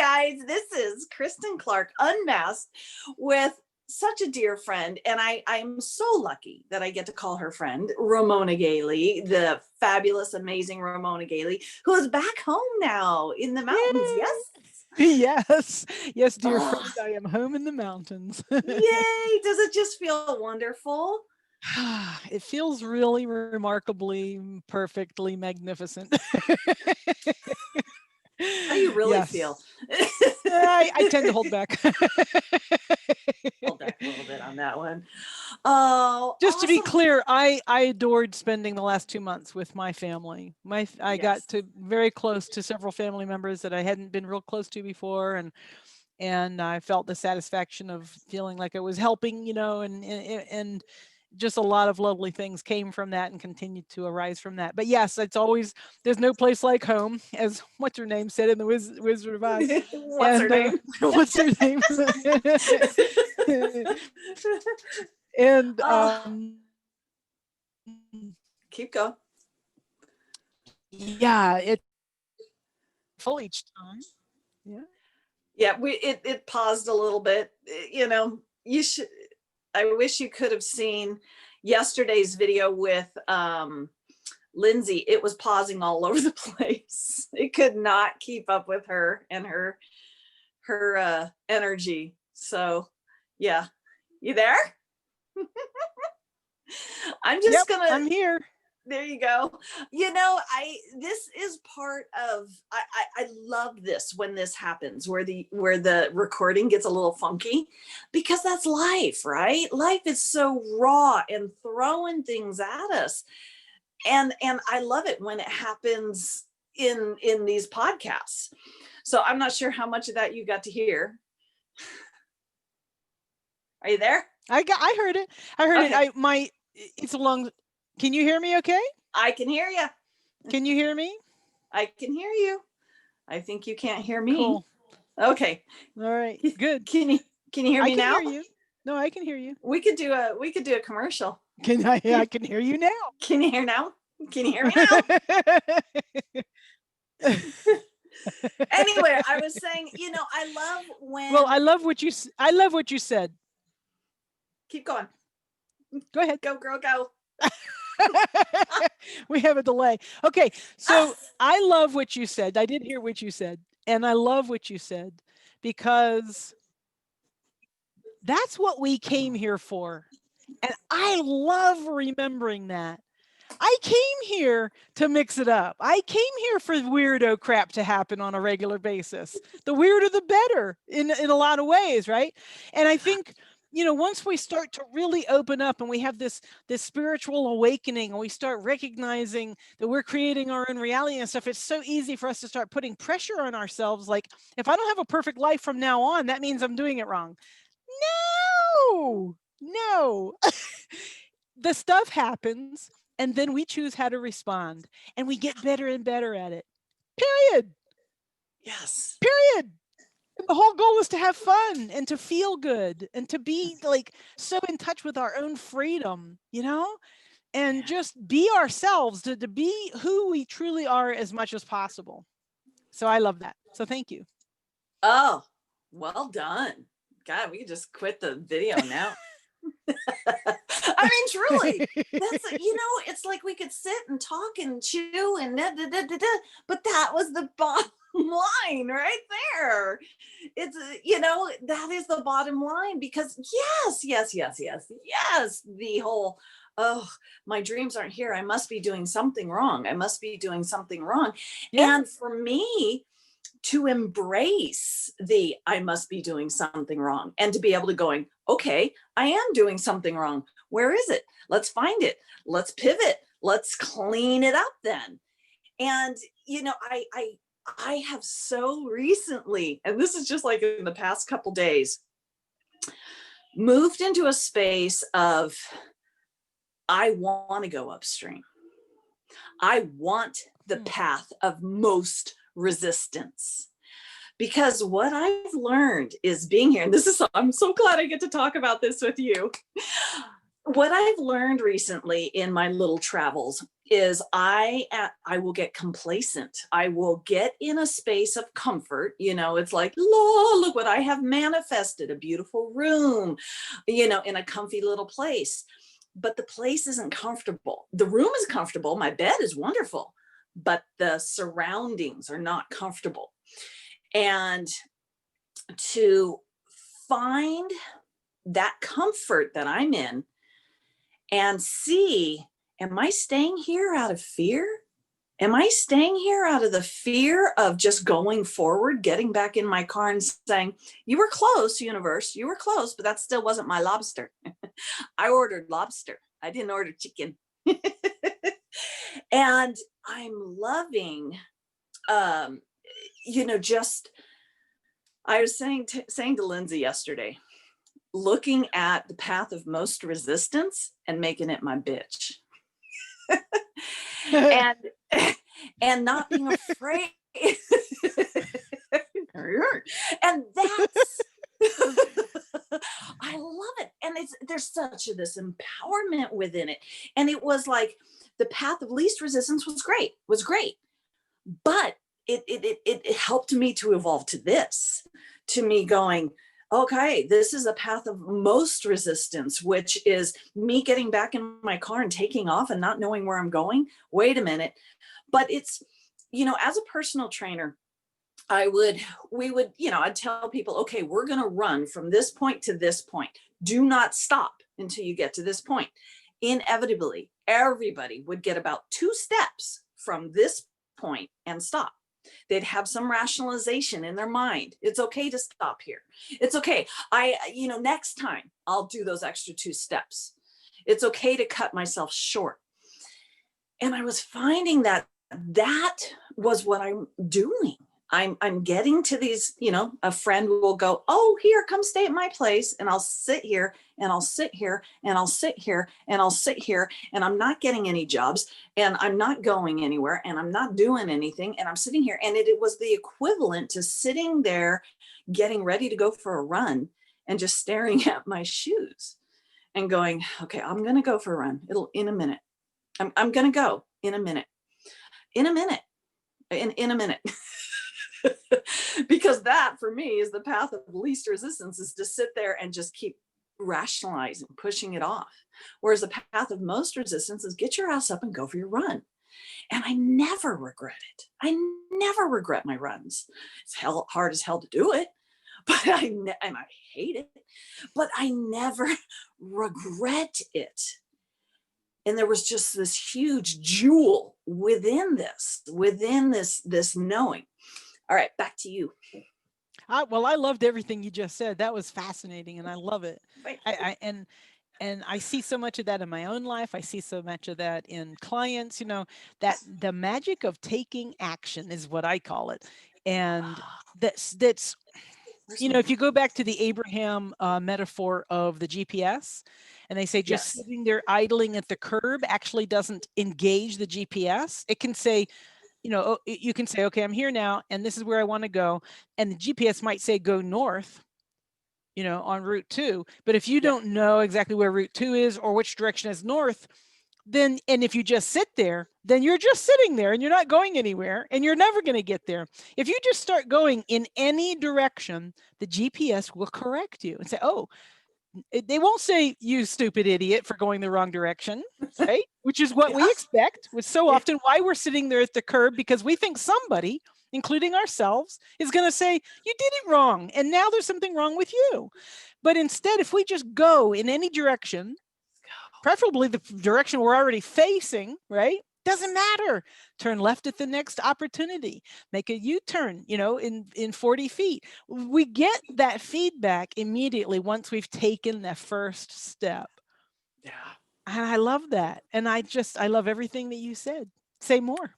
guys, this is Kristen Clark, Unmasked, with such a dear friend, and I'm so lucky that I get to call her friend, Ramona Galey, the fabulous, amazing Ramona Galey, who is back home now in the mountains. Yay. Yes? Yes, dear Oh, friend, I am home in the mountains. yay! Does it just feel wonderful? It feels really remarkably, perfectly magnificent. How do you really feel? Yes. I tend to hold back. Hold back a little bit on that one. Oh, Just to be awesome. clear, I adored spending the last 2 months with my family. I got Yes. to very close to several family members that I hadn't been real close to before, and I felt the satisfaction of feeling like I was helping, and just a lot of lovely things came from that and continued to arise from that. But yes, it's always, there's no place like home, as what's her name said in the Wizard of Oz. What's her name? What's her name? and Oh, keep going. yeah, it's full each time. Yeah. Yeah, it paused a little bit. You should. I wish you could have seen yesterday's video with Lindsay. It was pausing all over the place. It could not keep up with her and her energy. So, yeah, you there? I'm just Yep, gonna. I'm here. There you go. This is part of, I love this when this happens, where the recording gets a little funky, because that's life, right? Life is so raw and throwing things at us. And I love it when it happens in these podcasts. So I'm not sure how much of that you got to hear. Are you there? I heard it. I heard Okay. it. It's a long. Can you hear me okay? I can hear you. Can you hear me? I can hear you. I think you can't hear me. Cool. Okay. All right. Good. Can you hear me now? I can hear you. No, I can hear you. We could do a commercial. I can hear you now. Can you hear now? Can you hear me now? Anyway, I was saying, I love when. Well, I love what you said. Keep going. Go ahead. Go, girl, go. We have a delay. Okay, so I love what you said. I did hear what you said, and I love what you said, because that's what we came here for. And I love remembering that. I came here to mix it up. I came here for weirdo crap to happen on a regular basis. The weirder, the better in a lot of ways, right? And I think, once we start to really open up and we have this spiritual awakening, and we start recognizing that we're creating our own reality and stuff, it's so easy for us to start putting pressure on ourselves. Like, if I don't have a perfect life from now on, that means I'm doing it wrong. No. The stuff happens, and then we choose how to respond, and we get better and better at it. Period. Yes. Period. And the whole goal is to have fun and to feel good and to be like so in touch with our own freedom, and just be ourselves, to be who we truly are as much as possible. So I love that. So thank you. Oh, well done. God, we could just quit the video now. I mean, truly, that's, it's like we could sit and talk and chew and but that was the bottom line right there. It's, that is the bottom line, because yes, the whole, oh, my dreams aren't here, I must be doing something wrong. Yeah. And for me to embrace the I must be doing something wrong, and to be able to going, okay, I am doing something wrong. Where is it? Let's find it. Let's pivot. Let's clean it up then. And, I have so recently, and this is just like in the past couple days, moved into a space of, I want to go upstream. I want the path of most resistance. Because what I've learned is being here, and I'm so glad I get to talk about this with you. What I've learned recently in my little travels is I will get complacent. I will get in a space of comfort. It's like, look what I have manifested, a beautiful room, in a comfy little place. But the place isn't comfortable. The room is comfortable. My bed is wonderful, but the surroundings are not comfortable. And to find that comfort that I'm in and see, am I staying here out of fear? Am I staying here out of the fear of just going forward, getting back in my car and saying, you were close, universe, you were close, but that still wasn't my lobster. I ordered lobster. I didn't order chicken. And I'm loving, just, I was saying to Lindsay yesterday, looking at the path of most resistance and making it my bitch. and not being afraid. And that's I love it. And there's such this empowerment within it. And it was like the path of least resistance was great. But it helped me to evolve to me going, okay, this is a path of most resistance, which is me getting back in my car and taking off and not knowing where I'm going. Wait a minute. But it's, as a personal trainer, I'd tell people, okay, we're going to run from this point to this point. Do not stop until you get to this point. Inevitably, everybody would get about 2 steps from this point and stop. They'd have some rationalization in their mind. It's okay to stop here. It's okay. Next time I'll do those extra 2 steps. It's okay to cut myself short. And I was finding that was what I'm doing. I'm getting to these, a friend will go, oh, here, come stay at my place. And I'll sit here and I'll sit here and I'll sit here and I'll sit here. And I'm not getting any jobs and I'm not going anywhere and I'm not doing anything. And I'm sitting here. And it was the equivalent to sitting there, getting ready to go for a run and just staring at my shoes and going, okay, I'm going to go for a run. In a minute. I'm going to go in a minute. Because that for me is the path of least resistance, is to sit there and just keep rationalizing, pushing it off. Whereas the path of most resistance is get your ass up and go for your run. And I never regret it. I never regret my runs. It's hard as hell to do it, but and I hate it, but I never regret it. And there was just this huge jewel within this knowing. All right, back to you. Well, I loved everything you just said. That was fascinating, and I love it. And I see so much of that in my own life. I see so much of that in clients. That the magic of taking action is what I call it, and that's. If you go back to the Abraham metaphor of the GPS, and they say just sitting there idling at the curb actually doesn't engage the GPS. It can say, you can say, okay, I'm here now, and this is where I want to go. And the GPS might say, go north, on Route 2. But if you don't know exactly where Route 2 is or which direction is north, then, and if you just sit there, then you're just sitting there and you're not going anywhere and you're never going to get there. If you just start going in any direction, the GPS will correct you and say, oh, they won't say, you stupid idiot, for going the wrong direction, right? Which is what we expect, which so often why we're sitting there at the curb, because we think somebody, including ourselves, is going to say, you did it wrong. And now there's something wrong with you. But instead, if we just go in any direction, preferably the direction we're already facing, right? Doesn't matter. Turn left at the next opportunity. Make a U-turn, in 40 feet. We get that feedback immediately once we've taken the first step. Yeah. And I love that. And I love everything that you said. Say more.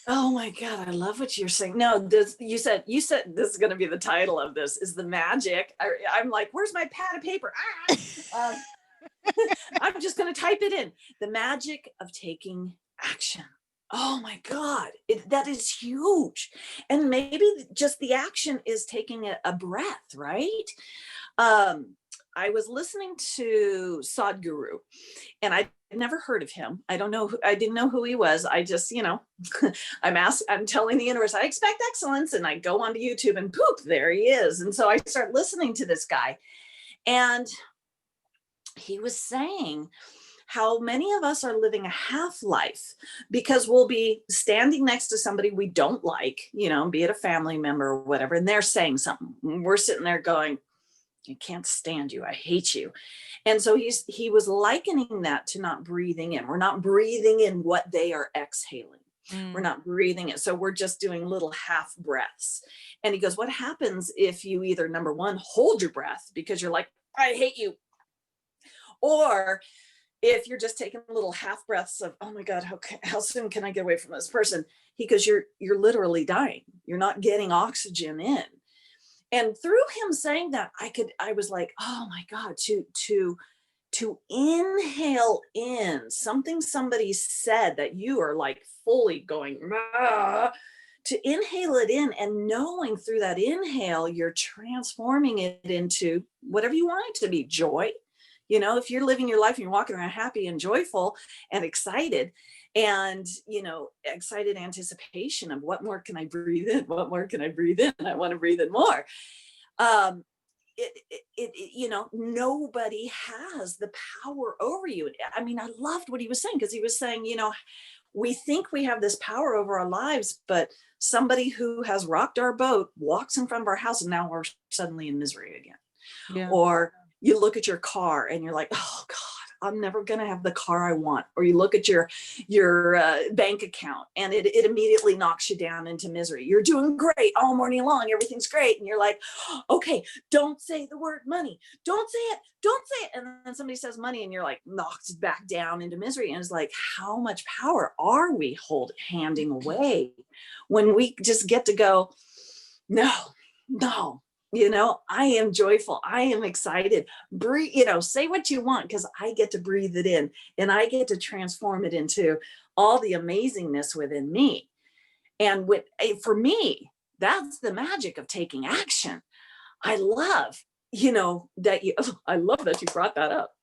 Oh my God, I love what you're saying. No, you said this is going to be the title of this, is the magic. I'm like, where's my pad of paper? I'm just going to type it in. The magic of taking action. Oh my God, that is huge. And maybe just the action is taking a breath, right? I was listening to Sadhguru, and I never heard of him. I don't know. I didn't know who he was. I just, I'm telling the universe, I expect excellence. And I go onto YouTube and poof, there he is. And so I start listening to this guy. And he was saying how many of us are living a half life because we'll be standing next to somebody we don't like, be it a family member or whatever, and they're saying something. We're sitting there going, I can't stand you. I hate you. And so he was likening that to not breathing in. We're not breathing in what they are exhaling. We're not breathing it. So we're just doing little half breaths. And he goes, what happens if you either, number one, hold your breath because you're like, I hate you. Or if you're just taking little half breaths of, oh my God, how soon can I get away from this person? He goes, you're literally dying. You're not getting oxygen in. And through him saying that, I was like, oh my God, to inhale in something somebody said that you are like fully going, ah, to inhale it in and knowing through that inhale, you're transforming it into whatever you want it to be, joy. If you're living your life and you're walking around happy and joyful and excited and, excited anticipation of what more can I breathe in? What more can I breathe in? I want to breathe in more. Nobody has the power over you. I mean, I loved what he was saying because he was saying, we think we have this power over our lives, but somebody who has rocked our boat walks in front of our house and now we're suddenly in misery again. Yeah. Or you look at your car and you're like, oh God, I'm never going to have the car I want. Or you look at your bank account and it immediately knocks you down into misery. You're doing great all morning long. Everything's great. And you're like, okay, don't say the word money. Don't say it. Don't say it. And then somebody says money and you're like knocked back down into misery. And it's like, how much power are we handing away when we just get to go, no. I am joyful. I am excited. Breathe, say what you want because I get to breathe it in and I get to transform it into all the amazingness within me. And for me, that's the magic of taking action. I love, I love that you brought that up.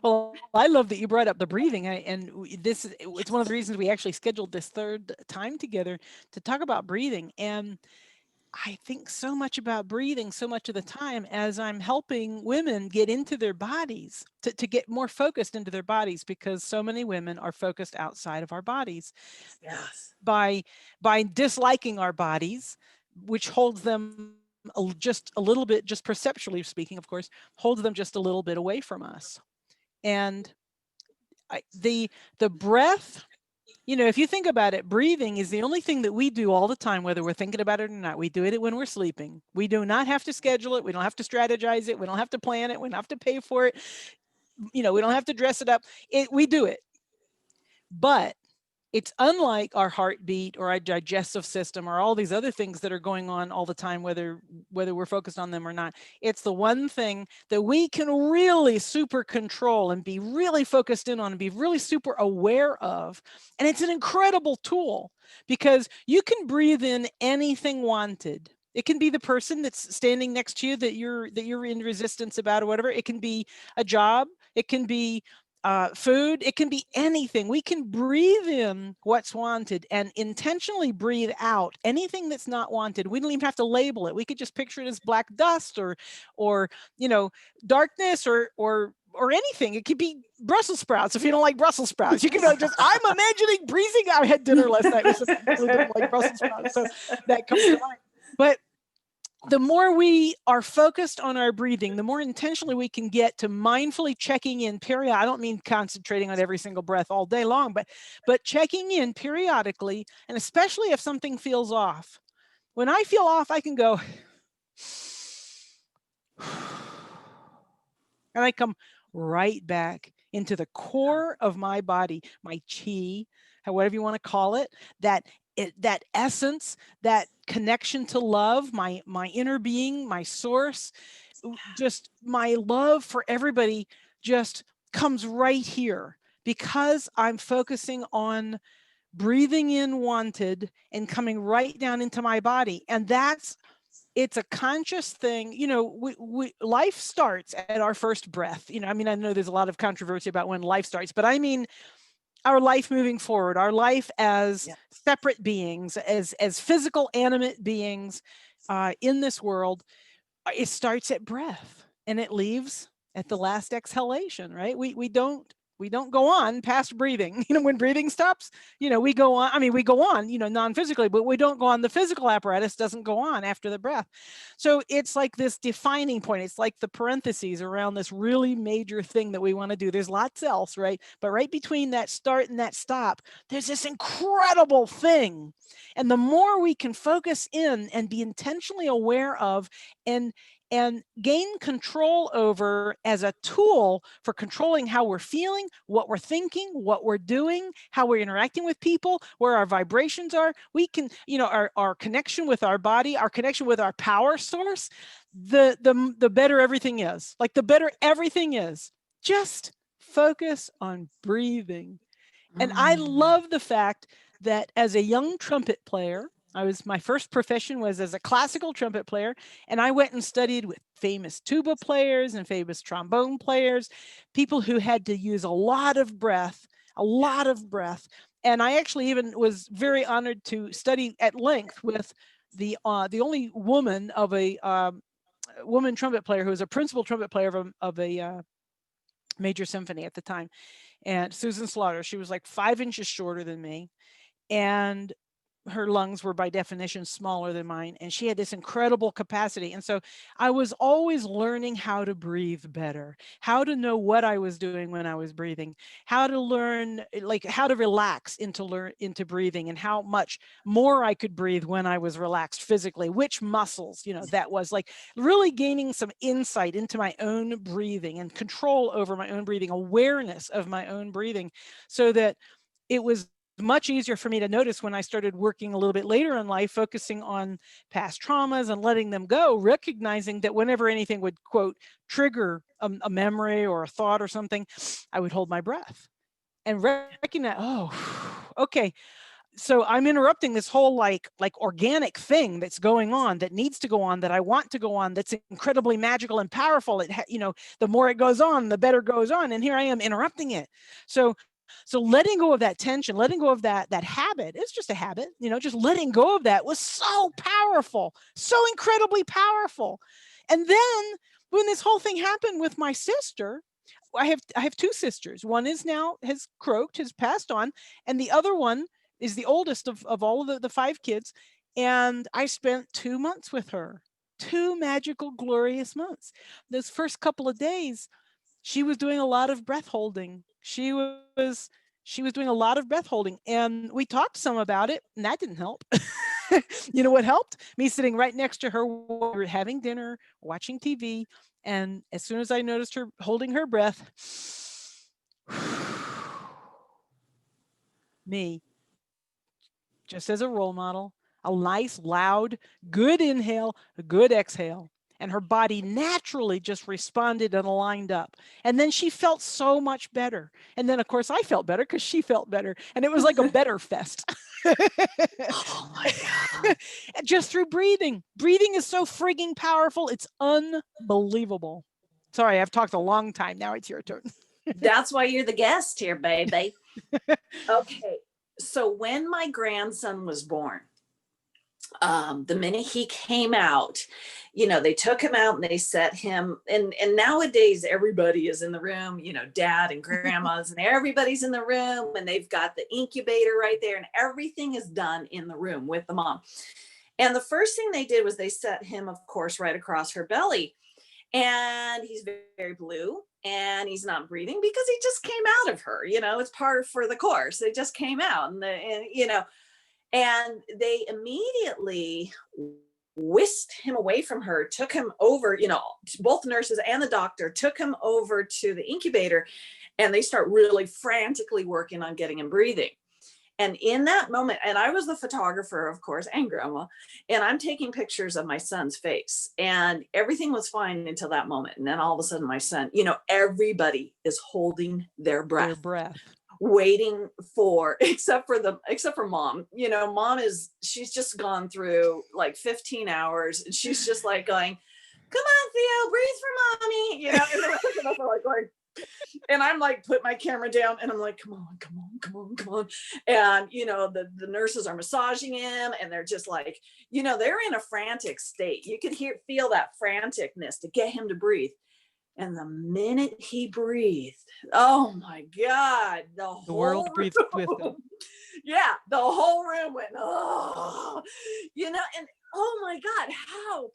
Well, I love that you brought up the breathing. It's one of the reasons we actually scheduled this third time together to talk about breathing. And I think so much about breathing so much of the time as I'm helping women get into their bodies, to get more focused into their bodies, because so many women are focused outside of our bodies. Yes. By disliking our bodies, which holds them just a little bit, just perceptually speaking, of course, holds them just a little bit away from us. And the breath, if you think about it, breathing is the only thing that we do all the time, whether we're thinking about it or not. We do it when we're sleeping. We do not have to schedule it. We don't have to strategize it. We don't have to plan it. We don't have to pay for it. We don't have to dress it up. We do it. But it's unlike our heartbeat or our digestive system or all these other things that are going on all the time, whether we're focused on them or not. It's the one thing that we can really super control and be really focused in on and be really super aware of. And it's an incredible tool because you can breathe in anything wanted. It can be the person that's standing next to you that you're in resistance about or whatever. It can be a job. It can be food. It can be anything. We can breathe in what's wanted and intentionally breathe out anything that's not wanted. We don't even have to label it. We could just picture it as black dust or darkness or anything. It could be Brussels sprouts. If you don't like Brussels sprouts, you can be like, I'm imagining breathing. I had dinner last night with somebody who really didn't like Brussels sprouts, so that comes to mind. But the more we are focused on our breathing, the more intentionally we can get to mindfully checking in periodically. I don't mean concentrating on every single breath all day long, but checking in periodically, and especially if something feels off. When I feel off, I can go, and I come right back into the core of my body, my chi, however you want to call it, that essence, that connection to love, my inner being, my source, just my love for everybody just comes right here because I'm focusing on breathing in wanted and coming right down into my body. And that's it's a conscious thing. You know, life starts at our first breath. You know, I mean, I know there's a lot of controversy about when life starts, but I mean, our life moving forward, our life as Yeah. separate beings, as physical, animate beings in this world, it starts at breath and it leaves at the last exhalation, right? We don't go on past breathing. You know, when breathing stops, you know, we go on. I mean, we go on, you know, non-physically, but we don't go on. The physical apparatus doesn't go on after the breath. So it's like this defining point. It's like the parentheses around this really major thing that we want to do. There's lots else, right? But right between that start and that stop, there's this incredible thing. And the more we can focus in and be intentionally aware of and gain control over as a tool for controlling how we're feeling, what we're thinking, what we're doing, how we're interacting with people, where our vibrations are. We can, you know, our connection with our body, our connection with our power source, the better everything is. Like the better everything is. Just focus on breathing. And I Mm. love the fact that as a young trumpet player, my first profession was as a classical trumpet player, and I went and studied with famous tuba players and famous trombone players, people who had to use a lot of breath, a lot of breath. And I actually even was very honored to study at length with the only woman of a woman trumpet player who was a principal trumpet player of a major symphony at the time, and Susan Slaughter. She was like 5 inches shorter than me, and her lungs were by definition smaller than mine, and she had this incredible capacity. And so I was always learning how to breathe better, how to know what I was doing when I was breathing, how to learn, like how to relax into breathing, and how much more I could breathe when I was relaxed physically, which muscles, you know, that was like really gaining some insight into my own breathing and control over my own breathing, awareness of my own breathing, so that it was much easier for me to notice when I started working a little bit later in life, focusing on past traumas and letting them go, recognizing that whenever anything would, quote, trigger a memory or a thought or something, I would hold my breath and recognize, oh, okay. So I'm interrupting this whole like organic thing that's going on, that needs to go on, that I want to go on, that's incredibly magical and powerful. You know, the more it goes on, the better it goes on. And here I am interrupting it. So letting go of that tension, letting go of that habit, it's just a habit, you know, just letting go of that was so powerful, so incredibly powerful. And then when this whole thing happened with my sister, I have two sisters. One is now has croaked, has passed on, and the other one is the oldest of all of the five kids. And I spent 2 months with her, 2 magical, glorious months. Those first couple of days, she was doing a lot of breath holding. She was doing a lot of breath holding, and we talked some about it, and that didn't help. You know what helped? Me sitting right next to her while we were having dinner, watching TV, and as soon as I noticed her holding her breath, me, just as a role model, a nice, loud, good inhale, a good exhale. And her body naturally just responded and aligned up. And then she felt so much better. And then, of course, I felt better because she felt better. And it was like a better fest. Oh my God. Just through breathing. Breathing is so frigging powerful. It's unbelievable. Sorry, I've talked a long time. Now it's your turn. That's why you're the guest here, baby. Okay. So when my grandson was born, the minute he came out, you know, they took him out and they set him, and nowadays everybody is in the room, you know, dad and grandmas and everybody's in the room, and they've got the incubator right there, and everything is done in the room with the mom. And the first thing they did was they set him, of course, right across her belly, and he's very, very blue, and he's not breathing because he just came out of her, you know, it's part for the course, it just came out, and you know, and they immediately whisked him away from her, took him over, you know, both nurses and the doctor took him over to the incubator, and they start really frantically working on getting him breathing. And in that moment, and I was the photographer, of course, and grandma, and I'm taking pictures of my son's face, and everything was fine until that moment. And then all of a sudden, my son, you know, everybody is holding their Their breath. breath. waiting for, except for mom, she's just gone through like 15 hours and she's just like going, come on, Theo, breathe for mommy, and the rest of us are like going, and I'm like, put my camera down and I'm like, come on, come on, come on, come on. And, the nurses are massaging him and they're just like, they're in a frantic state. You could feel that franticness to get him to breathe. And the minute he breathed, oh my God, The world breathed with him. Yeah, the whole room went, oh, and oh my God, how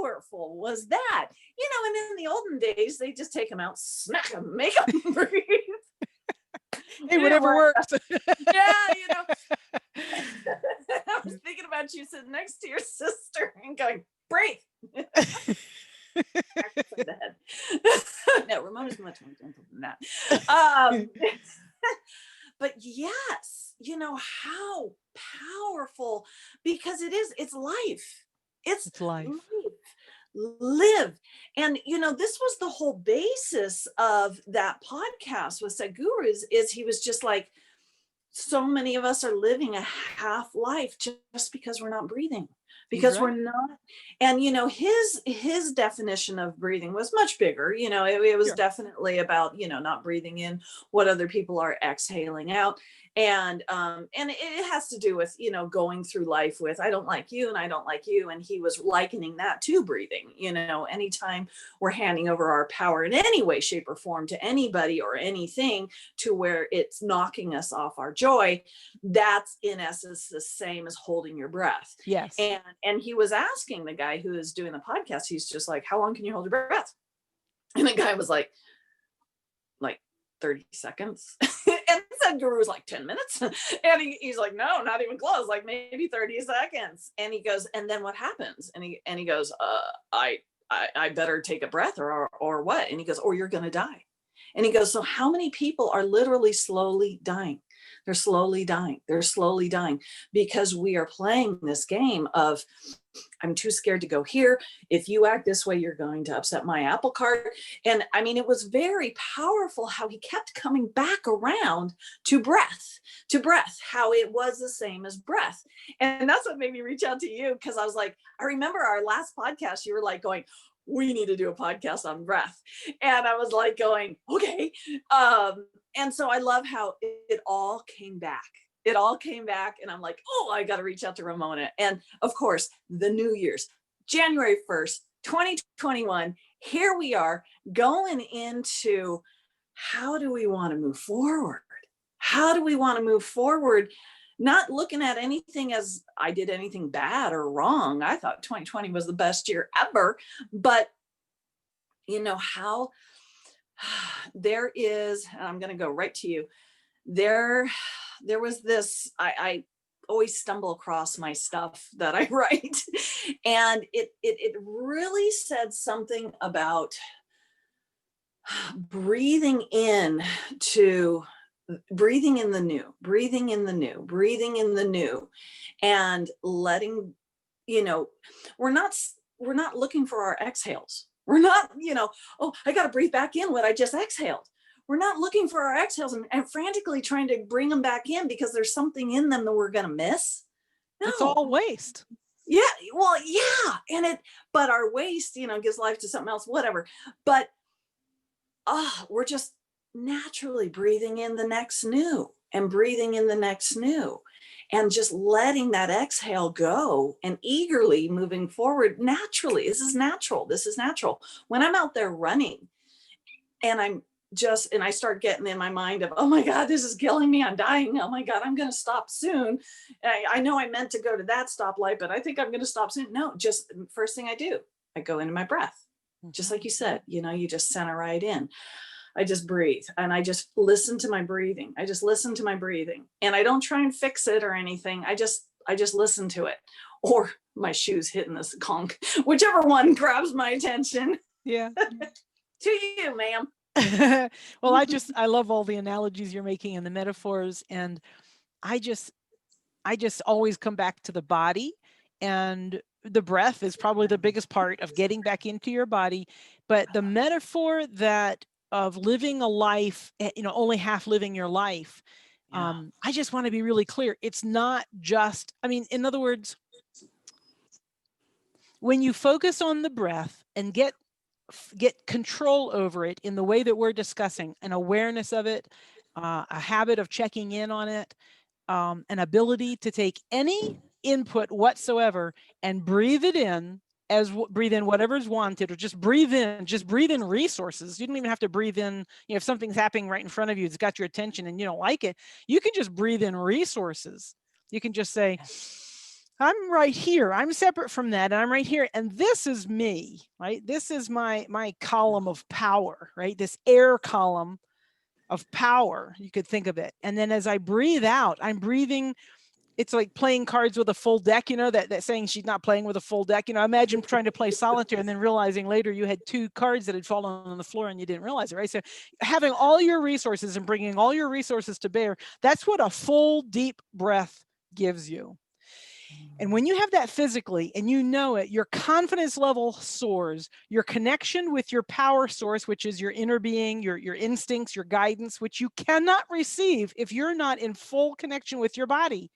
powerful was that? And in the olden days, they just take him out, smack him, make him breathe. Hey, whatever works. Yeah, I was thinking about you sitting next to your sister and going, breathe. The head. No, Ramona's much more gentle than that. But yes, how powerful, because it's life. It's life. Live. And this was the whole basis of that podcast with Sadhguru is he was just like, so many of us are living a half life just because we're not breathing, because we're not. And his definition of breathing was much bigger. It was definitely about not breathing in what other people are exhaling out. And it has to do with going through life with, I don't like you and I don't like you, and he was likening that to breathing. Anytime we're handing over our power in any way, shape, or form to anybody or anything to where it's knocking us off our joy, that's in essence the same as holding your breath. Yes. And he was asking the guy who is doing the podcast, he's just like, how long can you hold your breath? And the guy was like 30 seconds. And Sadhguru was like 10 minutes. And he's like, no, not even close, like maybe 30 seconds. And he goes, and then what happens? And he goes, I better take a breath or what? And he goes, or you're going to die. And he goes, so how many people are literally slowly dying? They're slowly dying. They're slowly dying because we are playing this game of, I'm too scared to go here. If you act this way, you're going to upset my apple cart. And I mean, it was very powerful how he kept coming back around to breath, how it was the same as breath. And that's what made me reach out to you, because I was like, I remember our last podcast, you were like going, we need to do a podcast on breath. And I was like going, okay. And so I love how it all came back. It all came back and I'm like, oh, I got to reach out to Ramona. And of course, the New Year's, January 1st, 2021, here we are going into, how do we want to move forward? How do we want to move forward? Not looking at anything as I did anything bad or wrong. I thought 2020 was the best year ever, but how there is, and I'm going to go right to you. There was this, I always stumble across my stuff that I write, and it really said something about breathing in the new, and letting, we're not looking for our exhales. We're not, oh, I got to breathe back in what I just exhaled. We're not looking for our exhales and frantically trying to bring them back in because there's something in them that we're going to miss. No. It's all waste. Yeah. Well, yeah. But our waste, gives life to something else, whatever. But we're just naturally breathing in the next new and breathing in the next new and just letting that exhale go and eagerly moving forward naturally. This is natural. When I'm out there running and I start getting in my mind of, oh my God, this is killing me. I'm dying. Oh my God, I'm going to stop soon. I know I meant to go to that stoplight, but I think I'm going to stop soon. No, just first thing I do, I go into my breath. Just like you said, you just center right in. I just breathe and I just listen to my breathing. And I don't try and fix it or anything. I just listen to it, or my shoes hitting this conch, whichever one grabs my attention. Yeah. To you, ma'am. Well, I love all the analogies you're making and the metaphors. And I just always come back to the body, and the breath is probably the biggest part of getting back into your body. But the metaphor that of living a life, only half living your life. Yeah. I just want to be really clear. It's not just, in other words, when you focus on the breath and get control over it in the way that we're discussing, an awareness of it, a habit of checking in on it, an ability to take any input whatsoever and breathe it in, breathe in whatever's wanted, or just breathe in resources. You don't even have to breathe in, if something's happening right in front of you, it's got your attention and you don't like it, you can just breathe in resources. You can just say, I'm right here. I'm separate from that. And I'm right here. And this is me, right? This is my column of power, right? This air column of power, you could think of it. And then as I breathe out, I'm breathing. It's like playing cards with a full deck, that saying she's not playing with a full deck. Imagine trying to play solitaire and then realizing later you had 2 cards that had fallen on the floor and you didn't realize it, right? So having all your resources and bringing all your resources to bear, that's what a full, deep breath gives you. And when you have that physically and you know it, your confidence level soars, your connection with your power source, which is your inner being, your instincts, your guidance, which you cannot receive if you're not in full connection with your body,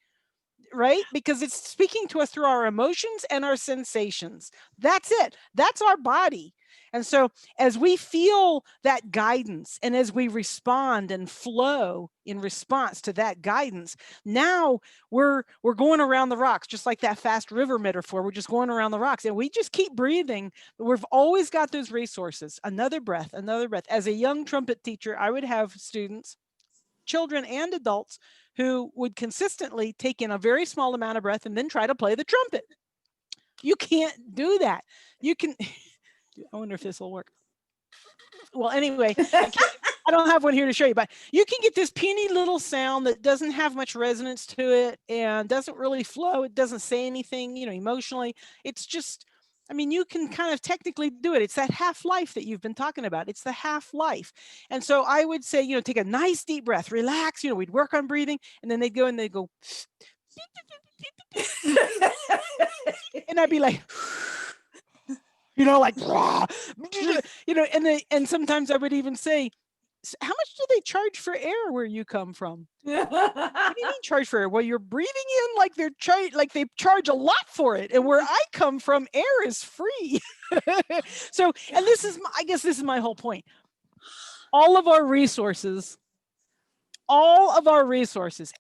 right? Because it's speaking to us through our emotions and our sensations. That's it. That's our body. And so as we feel that guidance and as we respond and flow in response to that guidance, now we're going around the rocks, just like that fast river metaphor. We're just going around the rocks and we just keep breathing. We've always got those resources. Another breath, another breath. As a young trumpet teacher, I would have students, children and adults, who would consistently take in a very small amount of breath and then try to play the trumpet. You can't do that. You can... I wonder if this will work. Well, anyway, I don't have one here to show you, but you can get this puny little sound that doesn't have much resonance to it and doesn't really flow. It doesn't say anything, emotionally. It's just, you can kind of technically do it. It's that half life that you've been talking about. It's the half life. And so I would say, take a nice deep breath, relax, we'd work on breathing, and then they'd go, and I'd be like, like, and sometimes I would even say, how much do they charge for air where you come from? What do you mean charge for air? Well, you're breathing in like they charge a lot for it. And where I come from, air is free. So, and I guess this is my whole point. All of our resources,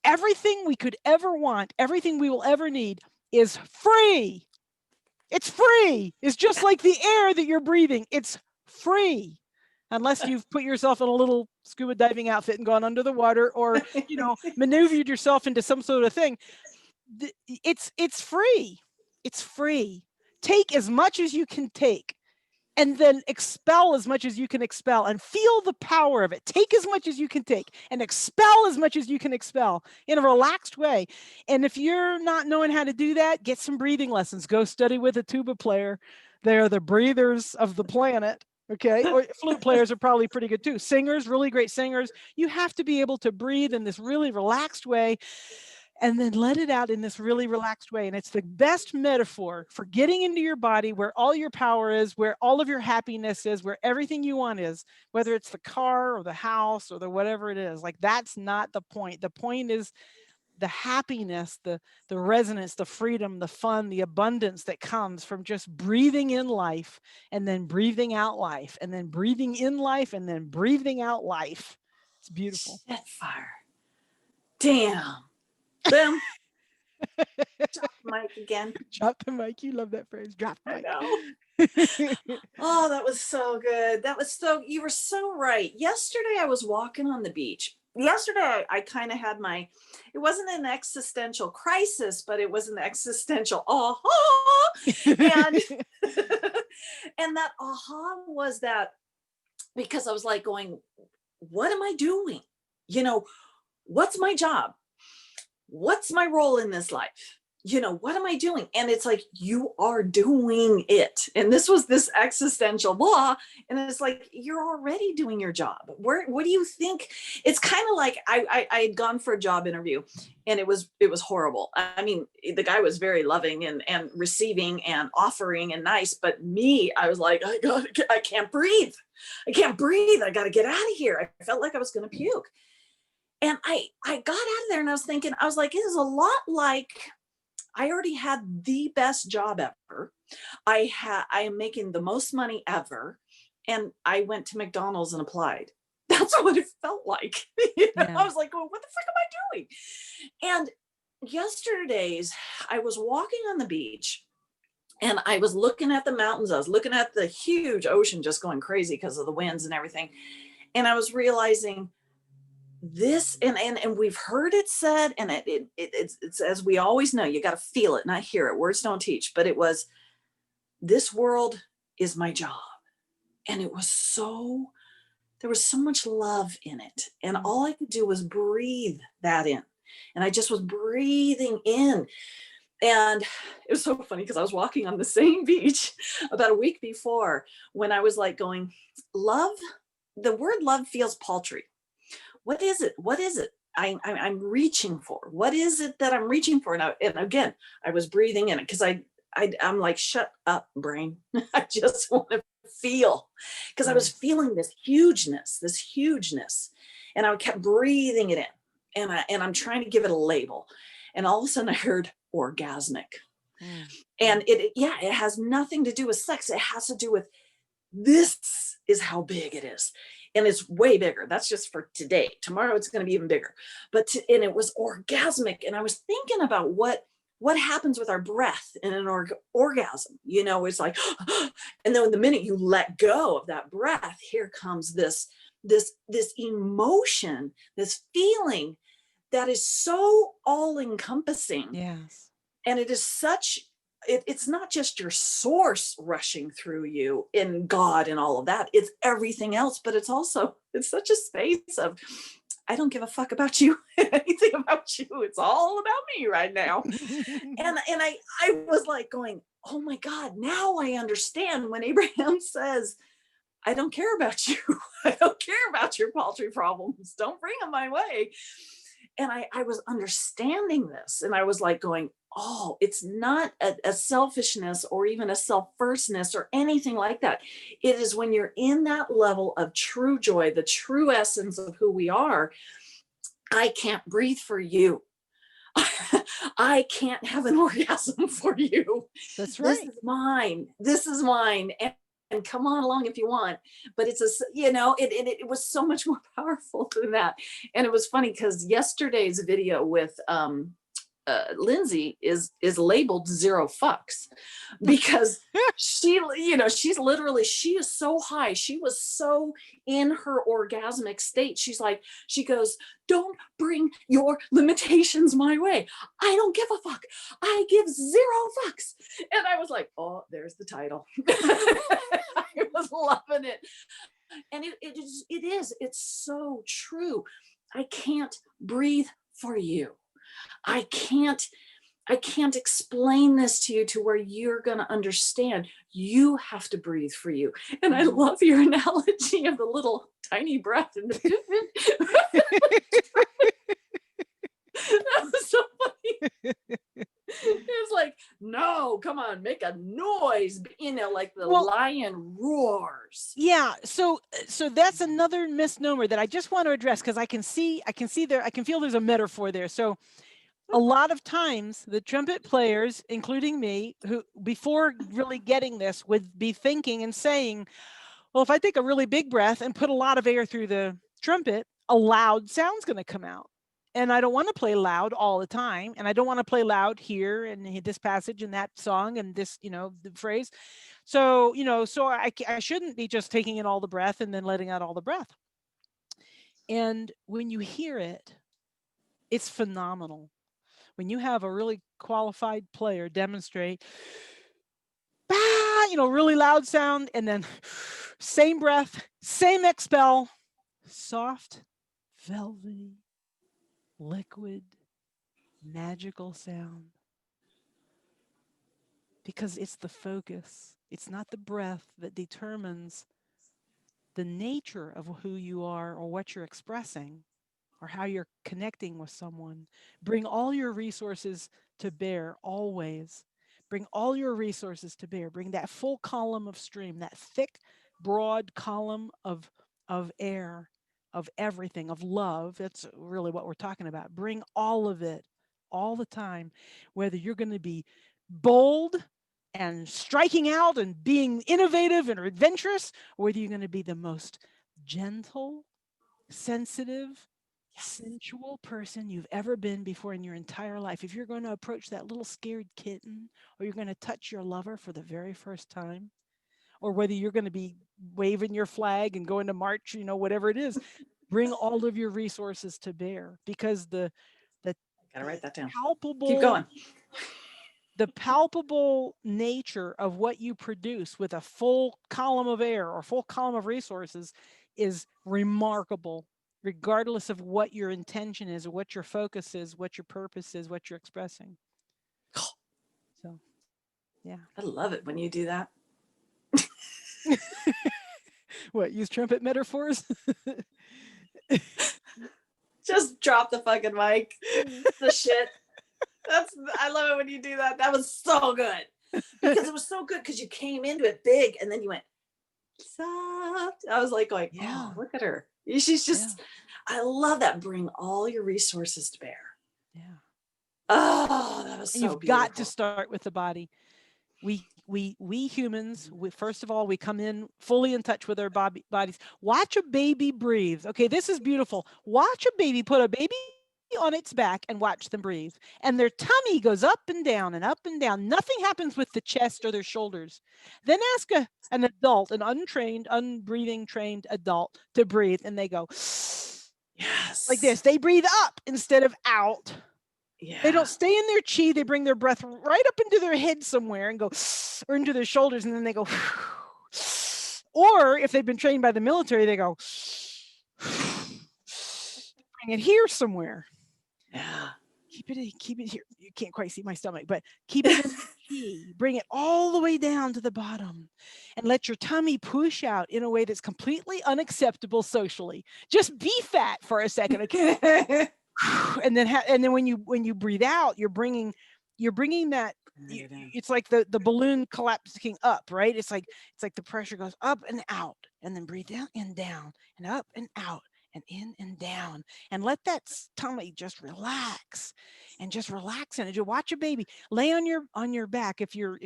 everything we could ever want, everything we will ever need is free. It's free. It's just like the air that you're breathing. It's free. Unless you've put yourself in a little scuba diving outfit and gone under the water, or, maneuvered yourself into some sort of thing. It's free. It's free. Take as much as you can take, and then expel as much as you can expel, and feel the power of it. Take as much as you can take and expel as much as you can expel in a relaxed way. And if you're not knowing how to do that, get some breathing lessons. Go study with a tuba player. They're the breathers of the planet. Okay. Or flute players are probably pretty good too. Singers, really great singers. You have to be able to breathe in this really relaxed way and then let it out in this really relaxed way. And it's the best metaphor for getting into your body, where all your power is, where all of your happiness is, where everything you want is, whether it's the car or the house or the whatever it is. Like, that's not the point. The point is the happiness, the resonance, the freedom, the fun, the abundance that comes from just breathing in life and then breathing out life and then breathing in life and then breathing out life. It's beautiful. Spitfire. Damn. Boom. Drop the mic again. Drop the mic. You love that phrase. Drop the mic. I know. Oh, that was so good. You were so right. Yesterday I was walking on the beach. Yesterday I kind of had it wasn't an existential crisis, but it was an existential aha. And, and that aha was that, because I was like going, what am I doing? What's my job? What's my role in this life? you know, what am I doing? And it's like, you are doing it. And this was this existential blah. And it's like, you're already doing your job. What do you think? It's kind of like I had gone for a job interview, and it was horrible. I mean, the guy was very loving and receiving and offering and nice, but me, I was like, I can't breathe. I can't breathe. I got to get out of here. I felt like I was going to puke. And I got out of there, and I was thinking, I was like, it is a lot like, I already had the best job ever. I am making the most money ever. And I went to McDonald's and applied. That's what it felt like. You know? Yeah. I was like, well, what the frick am I doing? And yesterday's, I was walking on the beach, and I was looking at the mountains. I was looking at the huge ocean just going crazy because of the winds and everything. And I was realizing, this, and we've heard it said, and it's as we always know, you got to feel it, not hear it. Words don't teach. But it was, this world is my job. And it was so, there was so much love in it, and all I could do was breathe that in. And I just was breathing in. And it was so funny because I was walking on the same beach about a week before, when I was like going, love, the word love feels paltry. What is it? What is it? I'm reaching for? What is it that I'm reaching for? And again, I was breathing in it, because I'm like, shut up, brain. I just want to feel, because I was feeling this hugeness, and I kept breathing it in, and I'm trying to give it a label, and all of a sudden I heard orgasmic, and it has nothing to do with sex. It has to do with, this is how big it is. And it's way bigger. That's just for today. Tomorrow it's going to be even bigger. And it was orgasmic. And I was thinking about what happens with our breath in an orgasm. You know, it's like, and then the minute you let go of that breath, here comes this emotion, this feeling that is so all encompassing. Yes. And it is such, it's not just your source rushing through you in God and all of that. It's everything else, but it's such a space of, I don't give a fuck about you, anything about you. It's all about me right now. And I was like going, oh my God, now I understand when Abraham says, I don't care about you. I don't care about your paltry problems. Don't bring them my way. And I was understanding this, and I was like going, oh, it's not a selfishness or even a self-firstness or anything like that. It is when you're in that level of true joy, the true essence of who we are. I can't breathe for you. I can't have an orgasm for you. That's right. This is mine. This is mine. And come on along if you want. But it's it was so much more powerful than that. And it was funny because yesterday's video with Lindsay is labeled zero fucks, because she's literally, she is so high. She was so in her orgasmic state. She goes, don't bring your limitations my way. I don't give a fuck. I give zero fucks. And I was like, oh, there's the title. I was loving it. And it's so true. I can't breathe for you. I can't explain this to you to where you're going to understand. You have to breathe for you. And I love your analogy of the little tiny breath. That was so funny. It's like, no, come on, make a noise, like the lion roars. Yeah. So that's another misnomer that I just want to address, because I can feel there's a metaphor there. So a lot of times the trumpet players, including me, who before really getting this would be thinking and saying, well, if I take a really big breath and put a lot of air through the trumpet, a loud sound's going to come out. And I don't want to play loud all the time. And I don't want to play loud here and this passage and that song and this, the phrase. So, I shouldn't be just taking in all the breath and then letting out all the breath. And when you hear it, it's phenomenal. When you have a really qualified player demonstrate, really loud sound, and then same breath, same expel, soft, velvety, liquid, magical sound. because it's the focus. It's not the breath that determines the nature of who you are or what you're expressing or how you're connecting with someone. Bring all your resources to bear always. Bring all your resources to bear. Bring that full column of stream, that thick, broad column of air, of everything, of love. That's really what we're talking about. Bring all of it all the time, whether you're going to be bold and striking out and being innovative and adventurous, or whether you're going to be the most gentle, sensitive, sensual person you've ever been before in your entire life. If you're going to approach that little scared kitten, or you're going to touch your lover for the very first time, or whether you're going to be waving your flag and going to march, whatever it is, bring all of your resources to bear, because the Gotta write that down. Keep palpable going. the palpable nature of what you produce with a full column of air or full column of resources is remarkable, regardless of what your intention is or what your focus is, what your purpose is, what you're expressing. So, yeah. I love it when you do that. What, use trumpet metaphors? Just drop the fucking mic. The shit. I love it when you do that. That was so good. Because it was so good because you came into it big and then you went soft. I was like going, Yeah. oh, look at her. She's just, Yeah. I love that. Bring all your resources to bear. Yeah. Oh, that was so You've beautiful. got to start with the body. We humans, first of all, we come in fully in touch with our bodies. Watch a baby breathe. Okay, this is beautiful. Watch a baby, put a baby on its back and watch them breathe. And their tummy goes up and down and up and down. Nothing happens with the chest or their shoulders. Then ask an adult, an untrained, unbreathing trained adult to breathe, and they go yes, like this. They breathe up instead of out. Yeah. They don't stay in their chi. They bring their breath right up into their head somewhere and go, or into their shoulders, and then they go. Or if they've been trained by the military, they go, bring it here somewhere. Yeah. Keep it here. You can't quite see my stomach, but keep it in the chi. Bring it all the way down to the bottom and let your tummy push out in a way that's completely unacceptable socially. Just be fat for a second, okay? And then when you breathe out, you're bringing that. It's like the balloon collapsing up, right? It's like the pressure goes up and out, and then breathe down and down and up and out and in and down, and let that tummy just relax and just relax. And as you watch a baby, lay on your back. If you're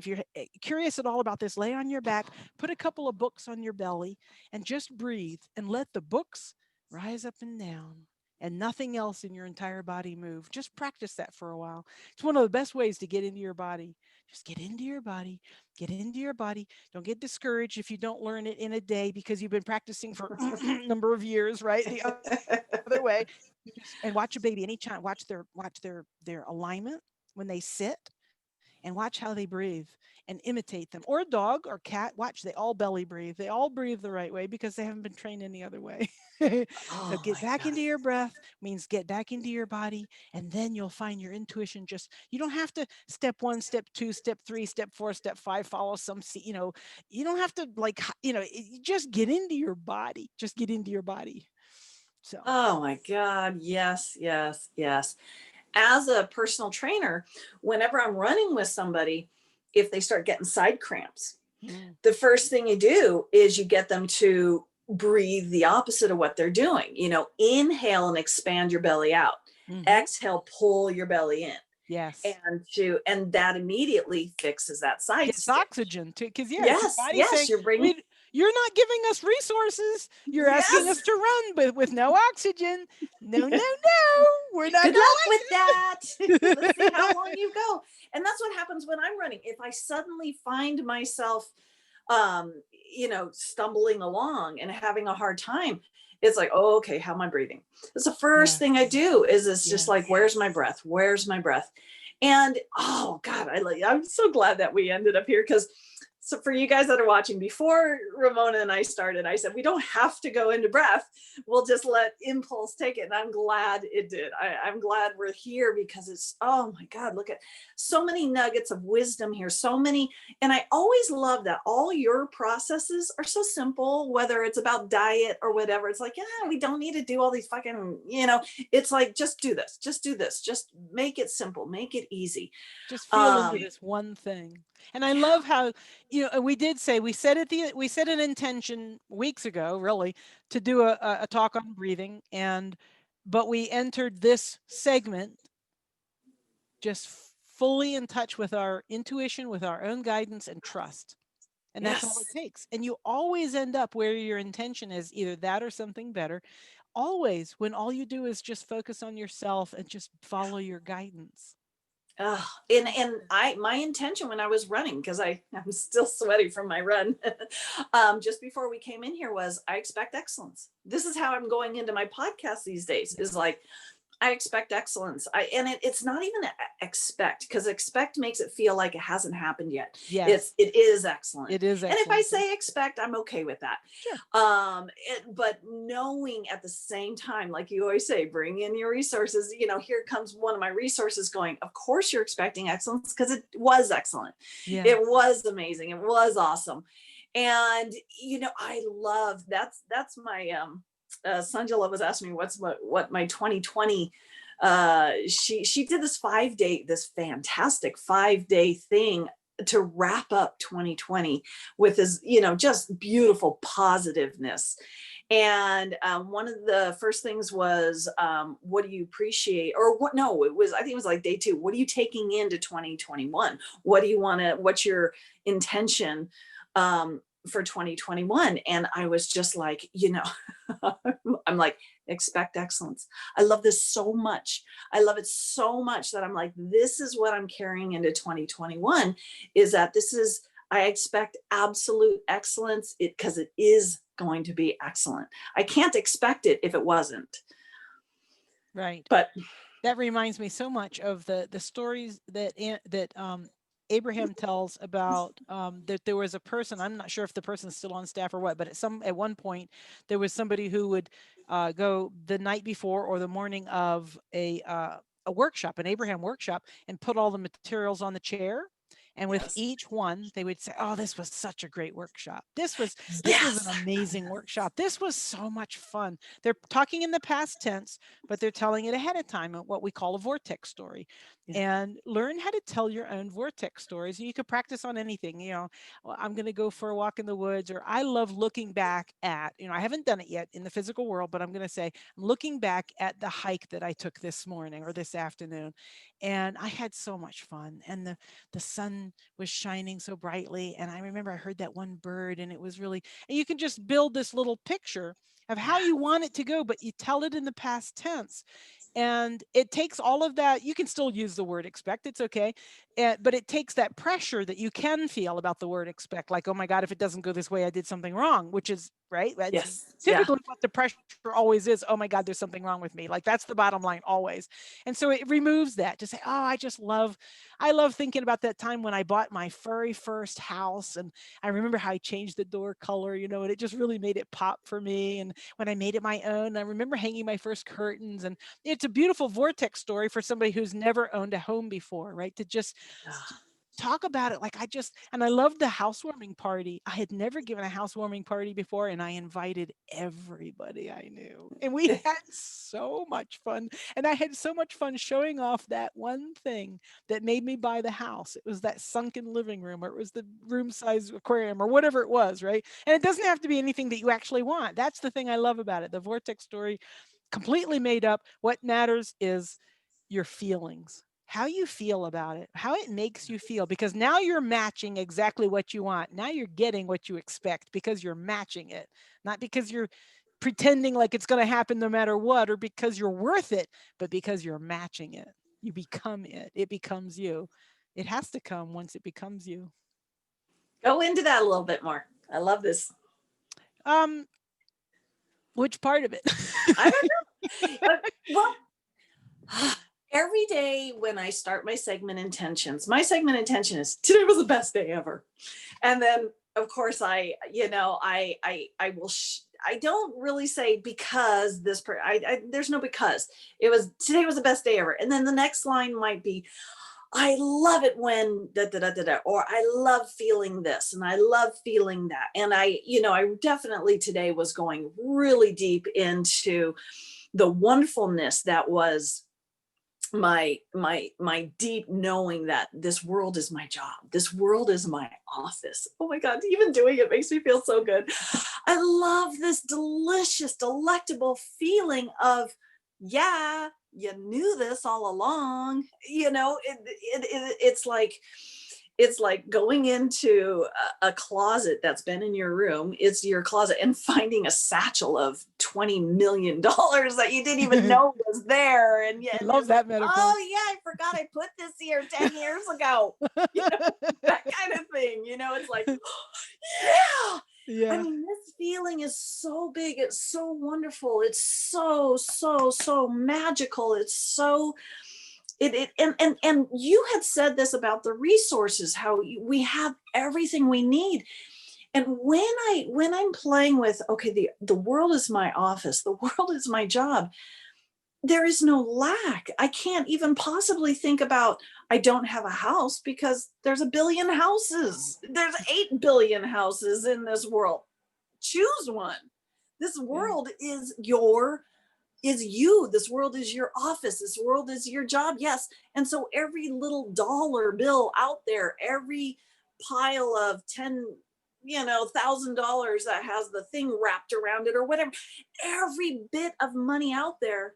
curious at all about this, lay on your back, put a couple of books on your belly, and just breathe and let the books rise up and down, and nothing else in your entire body move. Just practice that for a while. It's one of the best ways to get into your body. Just get into your body. Get into your body. Don't get discouraged if you don't learn it in a day because you've been practicing for a number of years, right? The other way. And watch a baby anytime. Watch their alignment when they sit, and watch how they breathe and imitate them. Or a dog or cat, watch, they all belly breathe. They all breathe the right way because they haven't been trained any other way. So get back into your breath means get back into your body, and then you'll find your intuition. You don't have to step 1, step 2, step 3, step 4, step 5, follow some, you don't have to just get into your body. Just get into your body. So. Oh my God. Yes, yes, yes. As a personal trainer, whenever I'm running with somebody, if they start getting side cramps, the first thing you do is you get them to breathe the opposite of what they're doing. Inhale and expand your belly out. Exhale, pull your belly in. Yes. And that immediately fixes that side. It's oxygen too, because yes, saying, you're bringing. You're not giving us resources. You're asking us to run, but with no oxygen. No, we're not. Good luck with that. Let's see how long you go. And that's what happens when I'm running. If I suddenly find myself, stumbling along and having a hard time, it's like, oh, okay, how am I breathing? That's the first thing I do. It's just like, where's my breath? Where's my breath? And oh God, I'm so glad that we ended up here, because So for you guys that are watching, before Ramona and I started, I said, we don't have to go into breath. We'll just let impulse take it. And I'm glad it did. I'm glad we're here because it's, oh my God, look at so many nuggets of wisdom here. So many. And I always love that all your processes are so simple, whether it's about diet or whatever. It's like, yeah, we don't need to do all these fucking, it's like, just do this, just make it simple, make it easy. Just feel into this one thing. And I love how, we did say, we set an intention weeks ago, really, to do a talk on breathing. But we entered this segment just fully in touch with our intuition, with our own guidance and trust. And that's all it takes. And you always end up where your intention is, either that or something better. Always, when all you do is just focus on yourself and just follow your guidance. My intention when I was running, because I'm still sweaty from my run, just before we came in here, was I expect excellence. This is how I'm going into my podcast these days, is like, I expect excellence. It's not even expect, because expect makes it feel like it hasn't happened yet. Yes. It is excellent. It is excellent. And if I say expect, I'm okay with that. Sure. But knowing at the same time, like you always say, bring in your resources. Here comes one of my resources going, of course you're expecting excellence, because it was excellent. Yeah. It was amazing. It was awesome. And, I love, that's my, Sanjala was asking me what my 2020, she did this fantastic 5-day thing to wrap up 2020 with this, just beautiful positiveness. And one of the first things was, what do you appreciate, or what? No, I think it was like day 2. What are you taking into 2021? What do you want to, what's your intention for 2021? And I was just like, I'm like, expect excellence. I love this so much. I love it so much that I'm like, this is what I'm carrying into 2021, is that I expect absolute excellence, because it is going to be excellent. I can't expect it if it wasn't. Right. But that reminds me so much of the stories that Abraham tells about, that there was a person, I'm not sure if the person's still on staff or what, but at one point there was somebody who would go the night before or the morning of a workshop, an Abraham workshop, and put all the materials on the chair. And with each one, they would say, oh, this was such a great workshop. This was an amazing workshop. This was so much fun. They're talking in the past tense, but they're telling it ahead of time, what we call a vortex story. And learn how to tell your own vortex stories. And you could practice on anything, I'm going to go for a walk in the woods, or I love looking back at, I haven't done it yet in the physical world, but I'm going to say, I'm looking back at the hike that I took this morning or this afternoon. And I had so much fun. And the sun was shining so brightly. And I remember I heard that one bird, and it was really, and you can just build this little picture of how you want it to go, but you tell it in the past tense. And it takes all of that. You can still use the word expect. It's okay. But it takes that pressure that you can feel about the word expect. Like, oh my God, if it doesn't go this way, I did something wrong, which is right. That's typically what the pressure always is. Oh my God, there's something wrong with me. Like, that's the bottom line always. And so it removes that to say, oh, I love thinking about that time when I bought my very first house. And I remember how I changed the door color, and it just really made it pop for me. And when I made it my own, I remember hanging my first curtains, and it's a beautiful vortex story for somebody who's never owned a home before, right? To just talk about it. Like, and I loved the housewarming party. I had never given a housewarming party before, and I invited everybody I knew. And we had so much fun. And I had so much fun showing off that one thing that made me buy the house. It was that sunken living room, or it was the room size aquarium, or whatever it was, right? And it doesn't have to be anything that you actually want. That's the thing I love about it. The vortex story, completely made up. What matters is your feelings, how you feel about it, how it makes you feel, because now you're matching exactly what you want. Now you're getting what you expect because you're matching it, not because you're pretending like it's going to happen no matter what, or because you're worth it, but because you're matching it. You become it. It becomes you. It has to come once it becomes you. Go into that a little bit more. I love this. Which part of it? I don't know. Well, Every day when I start my segment intentions, my segment intention is today was the best day ever. And then of course I will I don't really say because there's no because. It was today was the best day ever. And then the next line might be I love it when da da da da da, or I love feeling this and I love feeling that. And I definitely today was going really deep into the wonderfulness that was my deep knowing that this world is my job, this world is my office. Oh my god, even doing it makes me feel so good. I love this delicious delectable feeling of, yeah, you knew this all along. It's like going into a closet that's been in your room. It's your closet and finding a satchel of $20 million that you didn't even know was there. And yeah, I and love it's like, that metaphor. oh yeah, I forgot I put this here 10 years ago. You know, that kind of thing. It's like, yeah. I Yeah. mean, this feeling is so big. It's so wonderful. It's so, so, so magical. It's so and you had said this about the resources, how we have everything we need. And when I'm playing with, okay, the world is my office, the world is my job, there is no lack. I can't even possibly think about I don't have a house because there's a billion houses. There's 8 billion houses in this world. Choose one. This Yeah. world is you. This world is your office. This world is your job. Yes. And so every little dollar bill out there, every pile of $10,000 that has the thing wrapped around it or whatever, every bit of money out there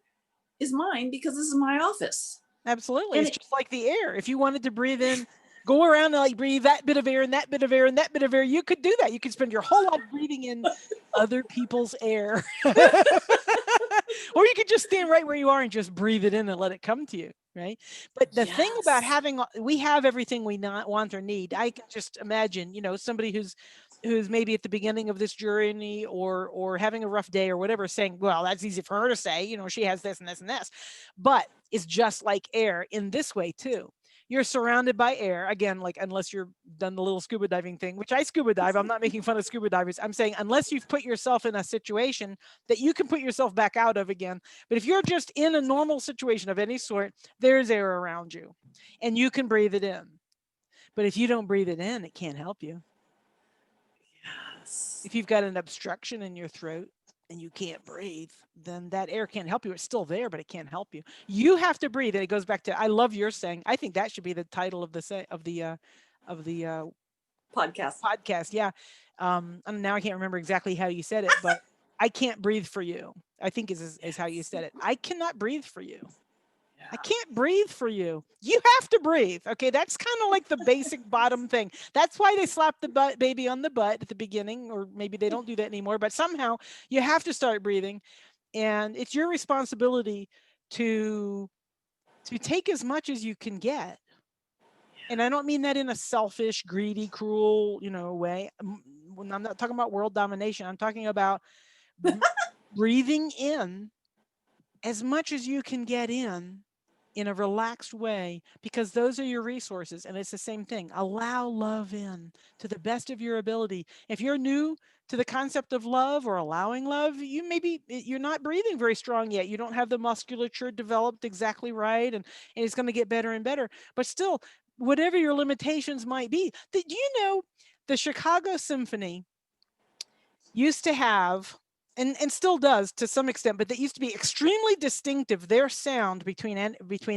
is mine because this is my office. Absolutely. And It's just like the air. If you wanted to breathe in, go around and like breathe that bit of air and that bit of air and that bit of air, you could do that. You could spend your whole life breathing in other people's air. Or you could just stand right where you are and just breathe it in and let it come to you, right? But the thing about yes. we have everything we not want or need. I can just imagine, somebody who's maybe at the beginning of this journey or having a rough day or whatever, saying, well, that's easy for her to say, she has this and this and this. But it's just like air in this way too. You're surrounded by air again, like unless you're done the little scuba diving thing, which I scuba dive. I'm not making fun of scuba divers. I'm saying unless you've put yourself in a situation that you can put yourself back out of again. But if you're just in a normal situation of any sort, there's air around you and you can breathe it in. But if you don't breathe it in, it can't help you. Yes. If you've got an obstruction in your throat and you can't breathe, then that air can't help you. It's still there, but it can't help you. You have to breathe. And it goes back to, I love your saying. I think that should be the title of the Podcast. podcast. Yeah. And now I can't remember exactly how you said it, but I can't breathe for you. I think is how you said it. I cannot breathe for you. I can't breathe for you. You have to breathe. Okay. That's kind of like the basic bottom thing. That's why they slap the baby on the butt at the beginning, or maybe they don't do that anymore, but somehow you have to start breathing. And it's your responsibility to take as much as you can get. And I don't mean that in a selfish, greedy, cruel, way. When I'm not talking about world domination, I'm talking about breathing in as much as you can get in a relaxed way, because those are your resources. And it's the same thing. Allow love in to the best of your ability. If you're new to the concept of love or allowing love, you're not breathing very strong yet. You don't have the musculature developed exactly right. And it's going to get better and better. But still, whatever your limitations might be, do you know the Chicago Symphony used to have, and still does to some extent, but that used to be extremely distinctive, their sound between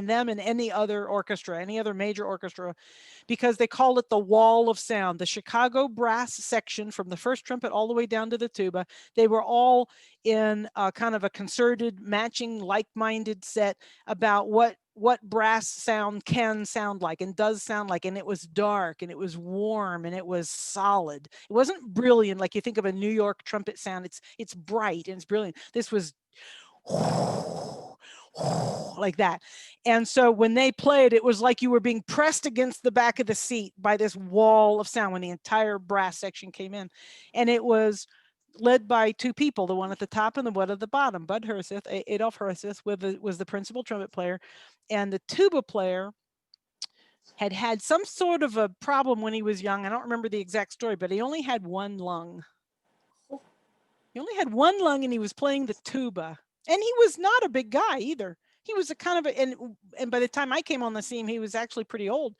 them and any other orchestra, any other major orchestra, because they called it the wall of sound. The Chicago brass section, from the first trumpet all the way down to the tuba, they were all in a kind of a concerted, matching, like-minded set about what brass sound can sound like and does sound like. And it was dark and it was warm and it was solid. It wasn't brilliant like you think of a New York trumpet sound. It's bright and it's brilliant. This was like that. And so when they played, it was like you were being pressed against the back of the seat by this wall of sound when the entire brass section came in. And it was led by two people, the one at the top and the one at the bottom. Bud Herseth, Adolf Herseth, was the principal trumpet player, and the tuba player had some sort of a problem when he was young. I don't remember the exact story, but he only had one lung. He only had one lung, and he was playing the tuba. And he was not a big guy either. He was a kind of a, and by the time I came on the scene, he was actually pretty old.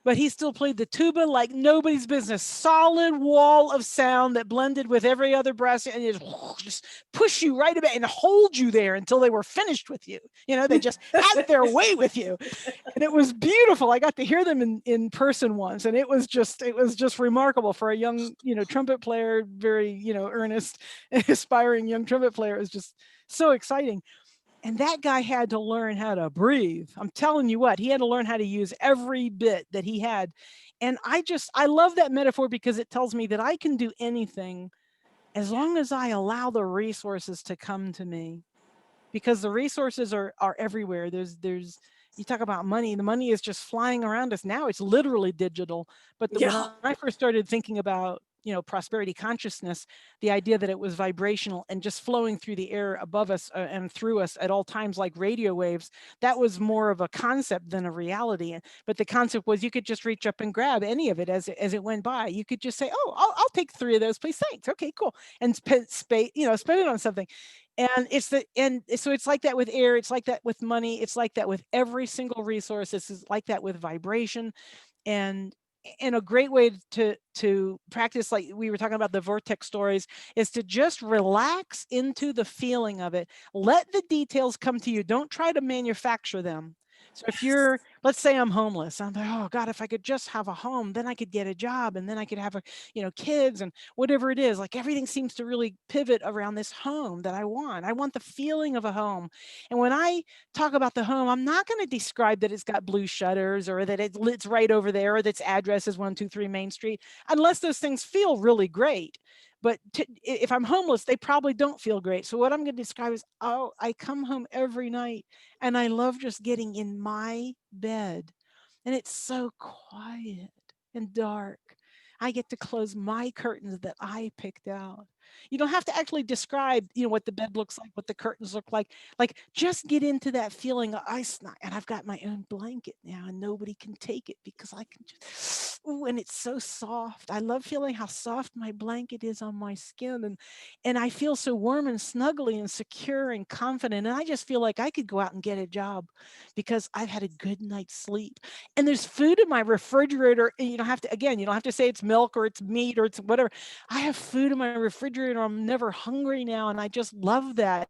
But he still played the tuba like nobody's business. Solid wall of sound that blended with every other brass, and just push you right about and hold you there until they were finished with you. You know, they just had their way with you. And it was beautiful. I got to hear them in person once, and it was just remarkable for a young, trumpet player, very, earnest, aspiring young trumpet player. It was just so exciting. And that guy had to learn how to breathe. I'm telling you what, he had to learn how to use every bit that he had. And I love that metaphor because it tells me that I can do anything as long as I allow the resources to come to me, because the resources are everywhere. You talk about money, the money is just flying around us now. It's literally digital. But when I first started thinking about, prosperity consciousness, the idea that it was vibrational and just flowing through the air above us and through us at all times, like radio waves, that was more of a concept than a reality. But the concept was you could just reach up and grab any of it as it went by. You could just say, oh, I'll take 3 of those, please, thanks, okay, cool, and spend it on something. And so it's like that with air, it's like that with money, it's like that with every single resource. This is like that with vibration. And a great way to practice, like we were talking about the vortex stories, is to just relax into the feeling of it. Let the details come to you. Don't try to manufacture them. So if you're, let's say I'm homeless, I'm like, oh God, if I could just have a home, then I could get a job, and then I could have kids and whatever it is. Like everything seems to really pivot around this home that I want. I want the feeling of a home. And when I talk about the home, I'm not going to describe that it's got blue shutters or that it's right over there or that its address is 123 Main Street, unless those things feel really great. But if I'm homeless, they probably don't feel great. So what I'm going to describe is, oh, I come home every night and I love just getting in my bed, and it's so quiet and dark. I get to close my curtains that I picked out. You don't have to actually describe, what the bed looks like, what the curtains look like. Like, just get into that feeling of and I've got my own blanket now, and nobody can take it because I can just, ooh, and it's so soft. I love feeling how soft my blanket is on my skin, and I feel so warm and snuggly and secure and confident. And I just feel like I could go out and get a job because I've had a good night's sleep. And there's food in my refrigerator. And you don't have to say it's milk or it's meat or it's whatever. I have food in my refrigerator. I'm never hungry now. And I just love that.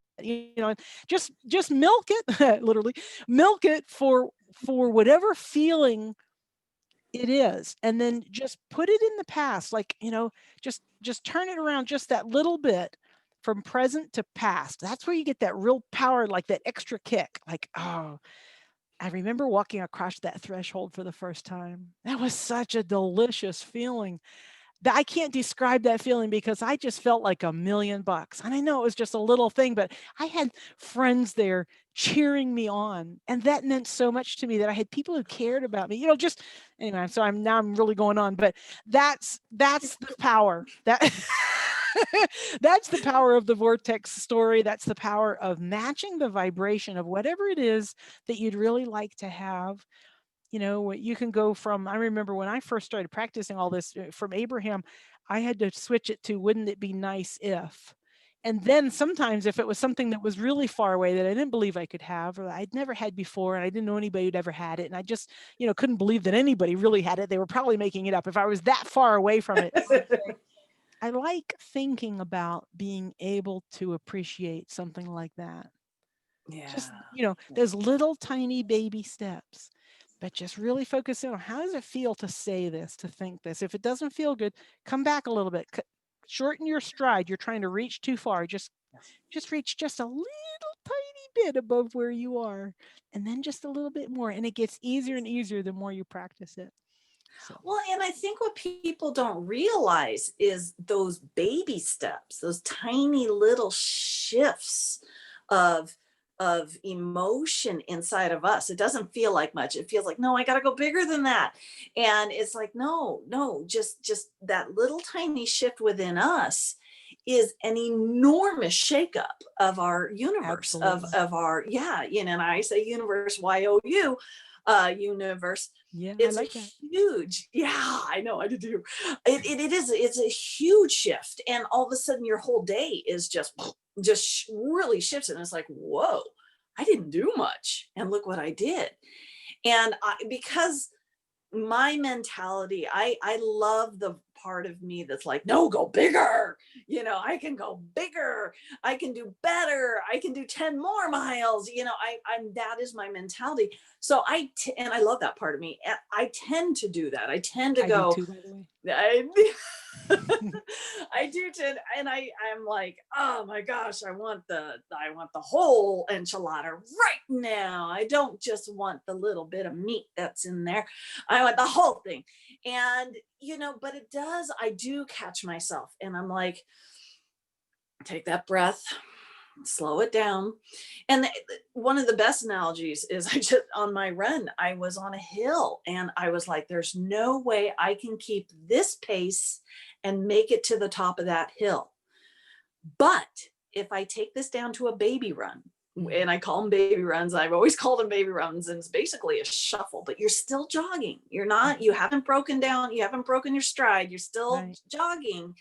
Just milk it, literally milk it for whatever feeling it is. And then just put it in the past, like, just turn it around just that little bit from present to past. That's where you get that real power, like that extra kick. Like, oh, I remember walking across that threshold for the first time. That was such a delicious feeling that I can't describe that feeling because I just felt like $1,000,000. And I know it was just a little thing, but I had friends there cheering me on. And that meant so much to me that I had people who cared about me, just anyway. So I'm really going on, but that's the power that that's the power of the vortex story. That's the power of matching the vibration of whatever it is that you'd really like to have. You can go from, I remember when I first started practicing all this from Abraham, I had to switch it to, wouldn't it be nice if? And then sometimes if it was something that was really far away that I didn't believe I could have, or I'd never had before, and I didn't know anybody who'd ever had it, and I just, couldn't believe that anybody really had it. They were probably making it up. If I was that far away from it, I like thinking about being able to appreciate something like that. Yeah. Just, those little tiny baby steps, but just really focus in on how does it feel to say this, to think this. If it doesn't feel good, come back a little bit, shorten your stride. You're trying to reach too far. Just reach just a little tiny bit above where you are, and then just a little bit more. And it gets easier and easier the more you practice it. So. Well, and I think what people don't realize is those baby steps, those tiny little shifts of emotion inside of us. It doesn't feel like much. It feels like, no, I got to go bigger than that. And it's like, no, just that little tiny shift within us is an enormous shakeup of our universe, Absolutely. of our, yeah, you know, and I say universe, YOU, universe. Yeah, I It's a like that. huge, yeah, I know, I do too. It is, it's a huge shift. And all of a sudden your whole day is just really shifts. And it's like, whoa, I didn't do much. And look what I did. And because my mentality, I love the part of me that's like, no, go bigger, you know, I can go bigger, I can do better, I can do 10 more miles, you know, I'm that is my mentality. So and I love that part of me. I tend to do that. I tend to I do go, too, by the way. I, I do tend, and I'm like, oh my gosh, I want the whole enchilada right now. I don't just want the little bit of meat that's in there. I want the whole thing. And you know, but I do catch myself and I'm like, take that breath, slow it down. And one of the best analogies is I just on my run, I was on a hill and I was like, there's no way I can keep this pace and make it to the top of that hill. But if I take this down to a baby run, and I call them baby runs, I've always called them baby runs, and it's basically a shuffle, but you're still jogging. You're not, you haven't broken down, you haven't broken your stride, you're still Right. jogging.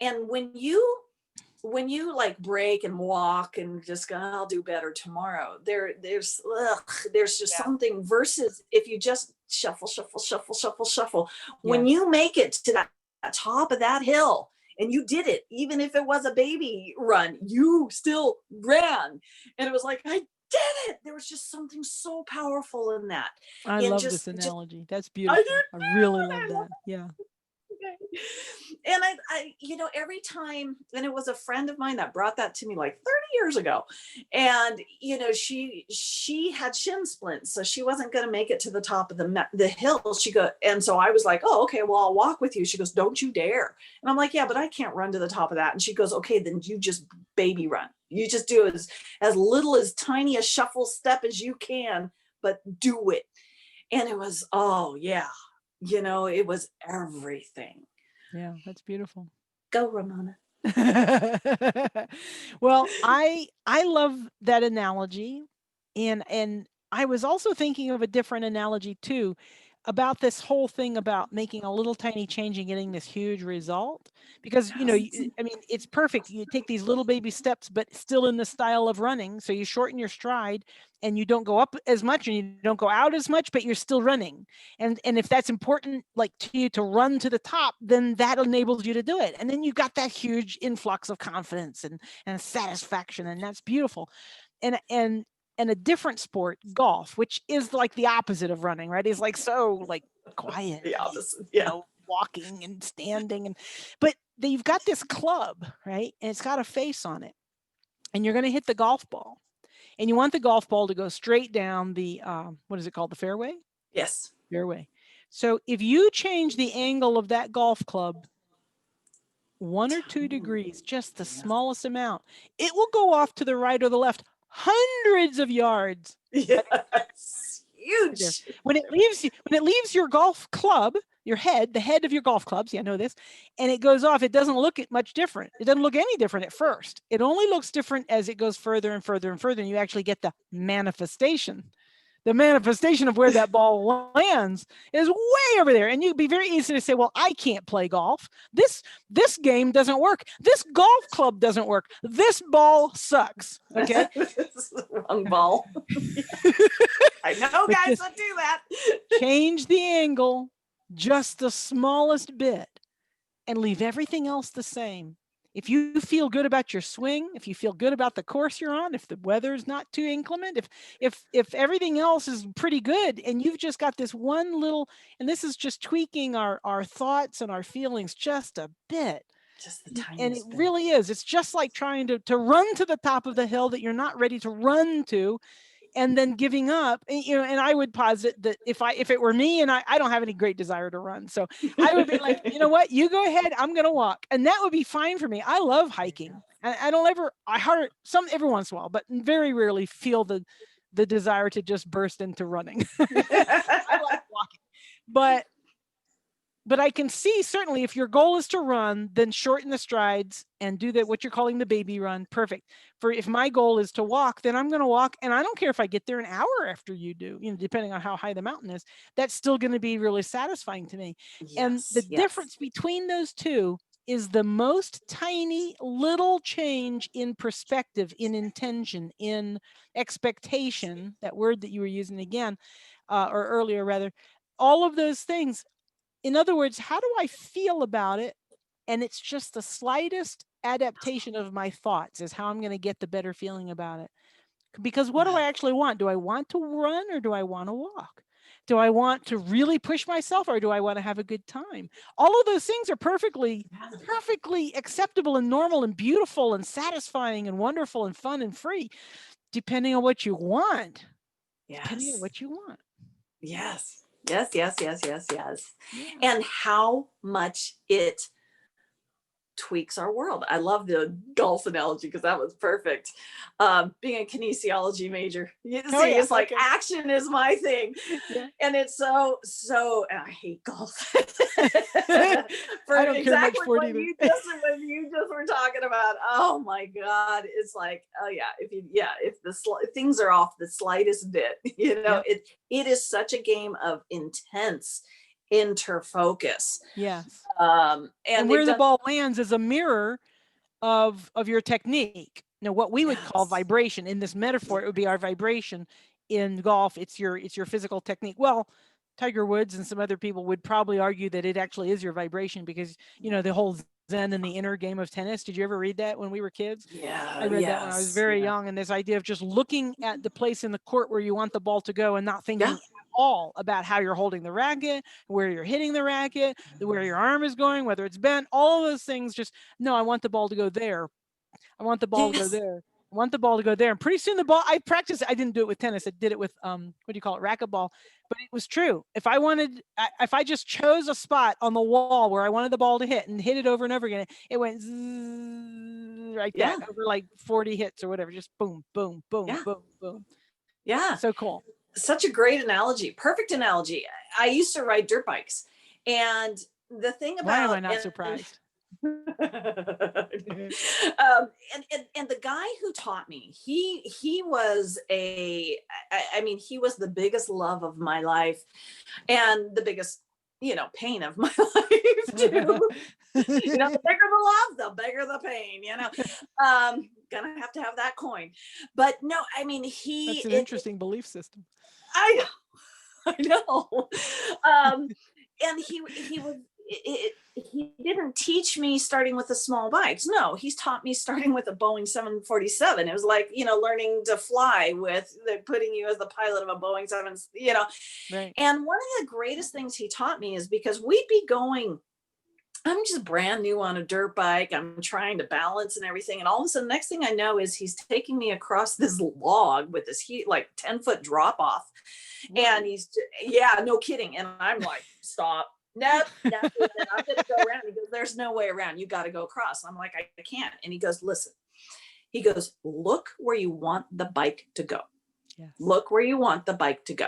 And when you like break and walk and just go, I'll do better tomorrow. There's just Yeah. something versus if you just shuffle, shuffle, shuffle, shuffle, shuffle. When Yes. you make it to that top of that hill and you did it, even if it was a baby run, you still ran. And it was like, I did it. There was just something so powerful in that. I And love this analogy. That's I do beautiful. I really love too. that. Yeah. And you know, every time, and it was a friend of mine that brought that to me like 30 years ago. And, you know, she had shin splints, so she wasn't going to make it to the top of the hill. And so I was like, oh, okay, well, I'll walk with you. She goes, don't you dare. And I'm like, yeah, but I can't run to the top of that. And she goes, okay, then you just baby run. You just do as little, as tiny a shuffle step as you can, but do it. And it was, oh yeah, you know, it was everything. Yeah, that's beautiful. Go, Ramona. Well, I love that analogy, and I was also thinking of a different analogy too, about this whole thing about making a little tiny change and getting this huge result. Because you know, I mean, it's perfect. You take these little baby steps, but still in the style of running. So you shorten your stride, and you don't go up as much, and you don't go out as much, but you're still running. And if that's important, like to you to run to the top, then that enables you to do it. And then you got that huge influx of confidence and satisfaction, and that's beautiful. And a different sport, golf, which is like the opposite of running, right? Is like so like quiet, The opposite. you Yeah. know, walking and standing, but you've got this club, right? And it's got a face on it, and you're going to hit the golf ball, and you want the golf ball to go straight down the what is it called, the fairway? Yes. Fairway. So if you change the angle of that golf club 1 or 2 degrees, just the smallest amount, it will go off to the right or the left hundreds of yards. Yes. Huge. When it leaves your golf club, your head, the head of your golf clubs, yeah, I know this, and it goes off, it doesn't look much different. It doesn't look any different at first. It only looks different as it goes further and further and further, and you actually get the manifestation. The manifestation of where that ball lands is way over there. And you'd be very easy to say, well, I can't play golf. This game doesn't work. This golf club doesn't work. This ball sucks. Okay. Wrong ball. I know, But guys, just don't do that. change the angle just the smallest bit and leave everything else the same. If you feel good about your swing, if you feel good about the course you're on, if the weather's not too inclement, if everything else is pretty good, and you've just got this one little, and this is just tweaking our thoughts and our feelings just a bit. Just the tiniest And it bit. really is. It's just like trying to run to the top of the hill that you're not ready to run to, and then giving up. And, you know, and I would posit that if it were me, and I don't have any great desire to run, so I would be like, you know what, you go ahead, I'm gonna walk, and that would be fine for me. I love hiking. I don't ever, every once in a while, but very rarely feel the desire to just burst into running. I like walking, but but I can see certainly if your goal is to run, then shorten the strides and do that, what you're calling the baby run. Perfect. If my goal is to walk, then I'm going to walk. And I don't care if I get there an hour after you do, depending on how high the mountain is, that's still going to be really satisfying to me. And the Yes, yes. difference between those two is the most tiny little change in perspective, in intention, in expectation, that word that you were using again, or earlier rather, all of those things. In other words, how do I feel about it? And it's just the slightest adaptation of my thoughts is how I'm going to get the better feeling about it. Because what do I actually want? Do I want to run or do I want to walk? Do I want to really push myself or do I want to have a good time? All of those things are perfectly acceptable and normal and beautiful and satisfying and wonderful and fun and free, depending on what you want. Depending on Yes. what you want. Yes. Yes, yes, yes, yes, yes. Yeah. And how much it tweaks our world. I love the golf analogy because that was perfect. Being a kinesiology major, you see, Yeah. it's like action is my thing. Yeah. And it's so, and I hate golf. For I don't care much exactly for it what either. you just were talking about. Oh my God. It's like, oh yeah, if the things are off the slightest bit, it is such a game of intense interfocus. Yes. And where the ball lands is a mirror of your technique. Now, what we would call vibration in this metaphor, it would be our vibration. In golf, it's your physical technique. Well, Tiger Woods and some other people would probably argue that it actually is your vibration because, the whole Zen and the inner game of tennis. Did you ever read that when we were kids? Yeah. I read that when I was very young. And this idea of just looking at the place in the court where you want the ball to go and not thinking at all about how you're holding the racket, where you're hitting the racket, where your arm is going, whether it's bent, all of those things. Just, no, I want the ball to go there. I want the ball to go there. I want the ball to go there. And pretty soon the ball, I practiced, I didn't do it with tennis. I did it with, what do you call it? Racquetball. But it was true. If I just chose a spot on the wall where I wanted the ball to hit and hit it over and over again, it went zzz, like that over like 40 hits or whatever. Just boom, boom, boom, boom, boom. Yeah. So cool. Such a great analogy. Perfect analogy. I used to ride dirt bikes. And the thing about— Why am I not surprised? and the guy who taught me, he was he was the biggest love of my life and the biggest pain of my life too. The bigger the love, the bigger the pain. Gonna have to have that coin. But no, That's an interesting belief system. I know. And he didn't teach me starting with the small bikes. No, he's taught me starting with a Boeing 747. It was like, learning to fly with putting you as the pilot of a Boeing 7, Right. And one of the greatest things he taught me is because we'd be going, I'm just brand new on a dirt bike. I'm trying to balance and everything. And all of a sudden, next thing I know is he's taking me across this log with this 10-foot drop off. And he's, no kidding. And I'm like, stop. Nope. I'm going to go around. He goes, there's no way around. You got to go across. I'm like, I can't. And he goes, listen. He goes, look where you want the bike to go. Yes. Look where you want the bike to go.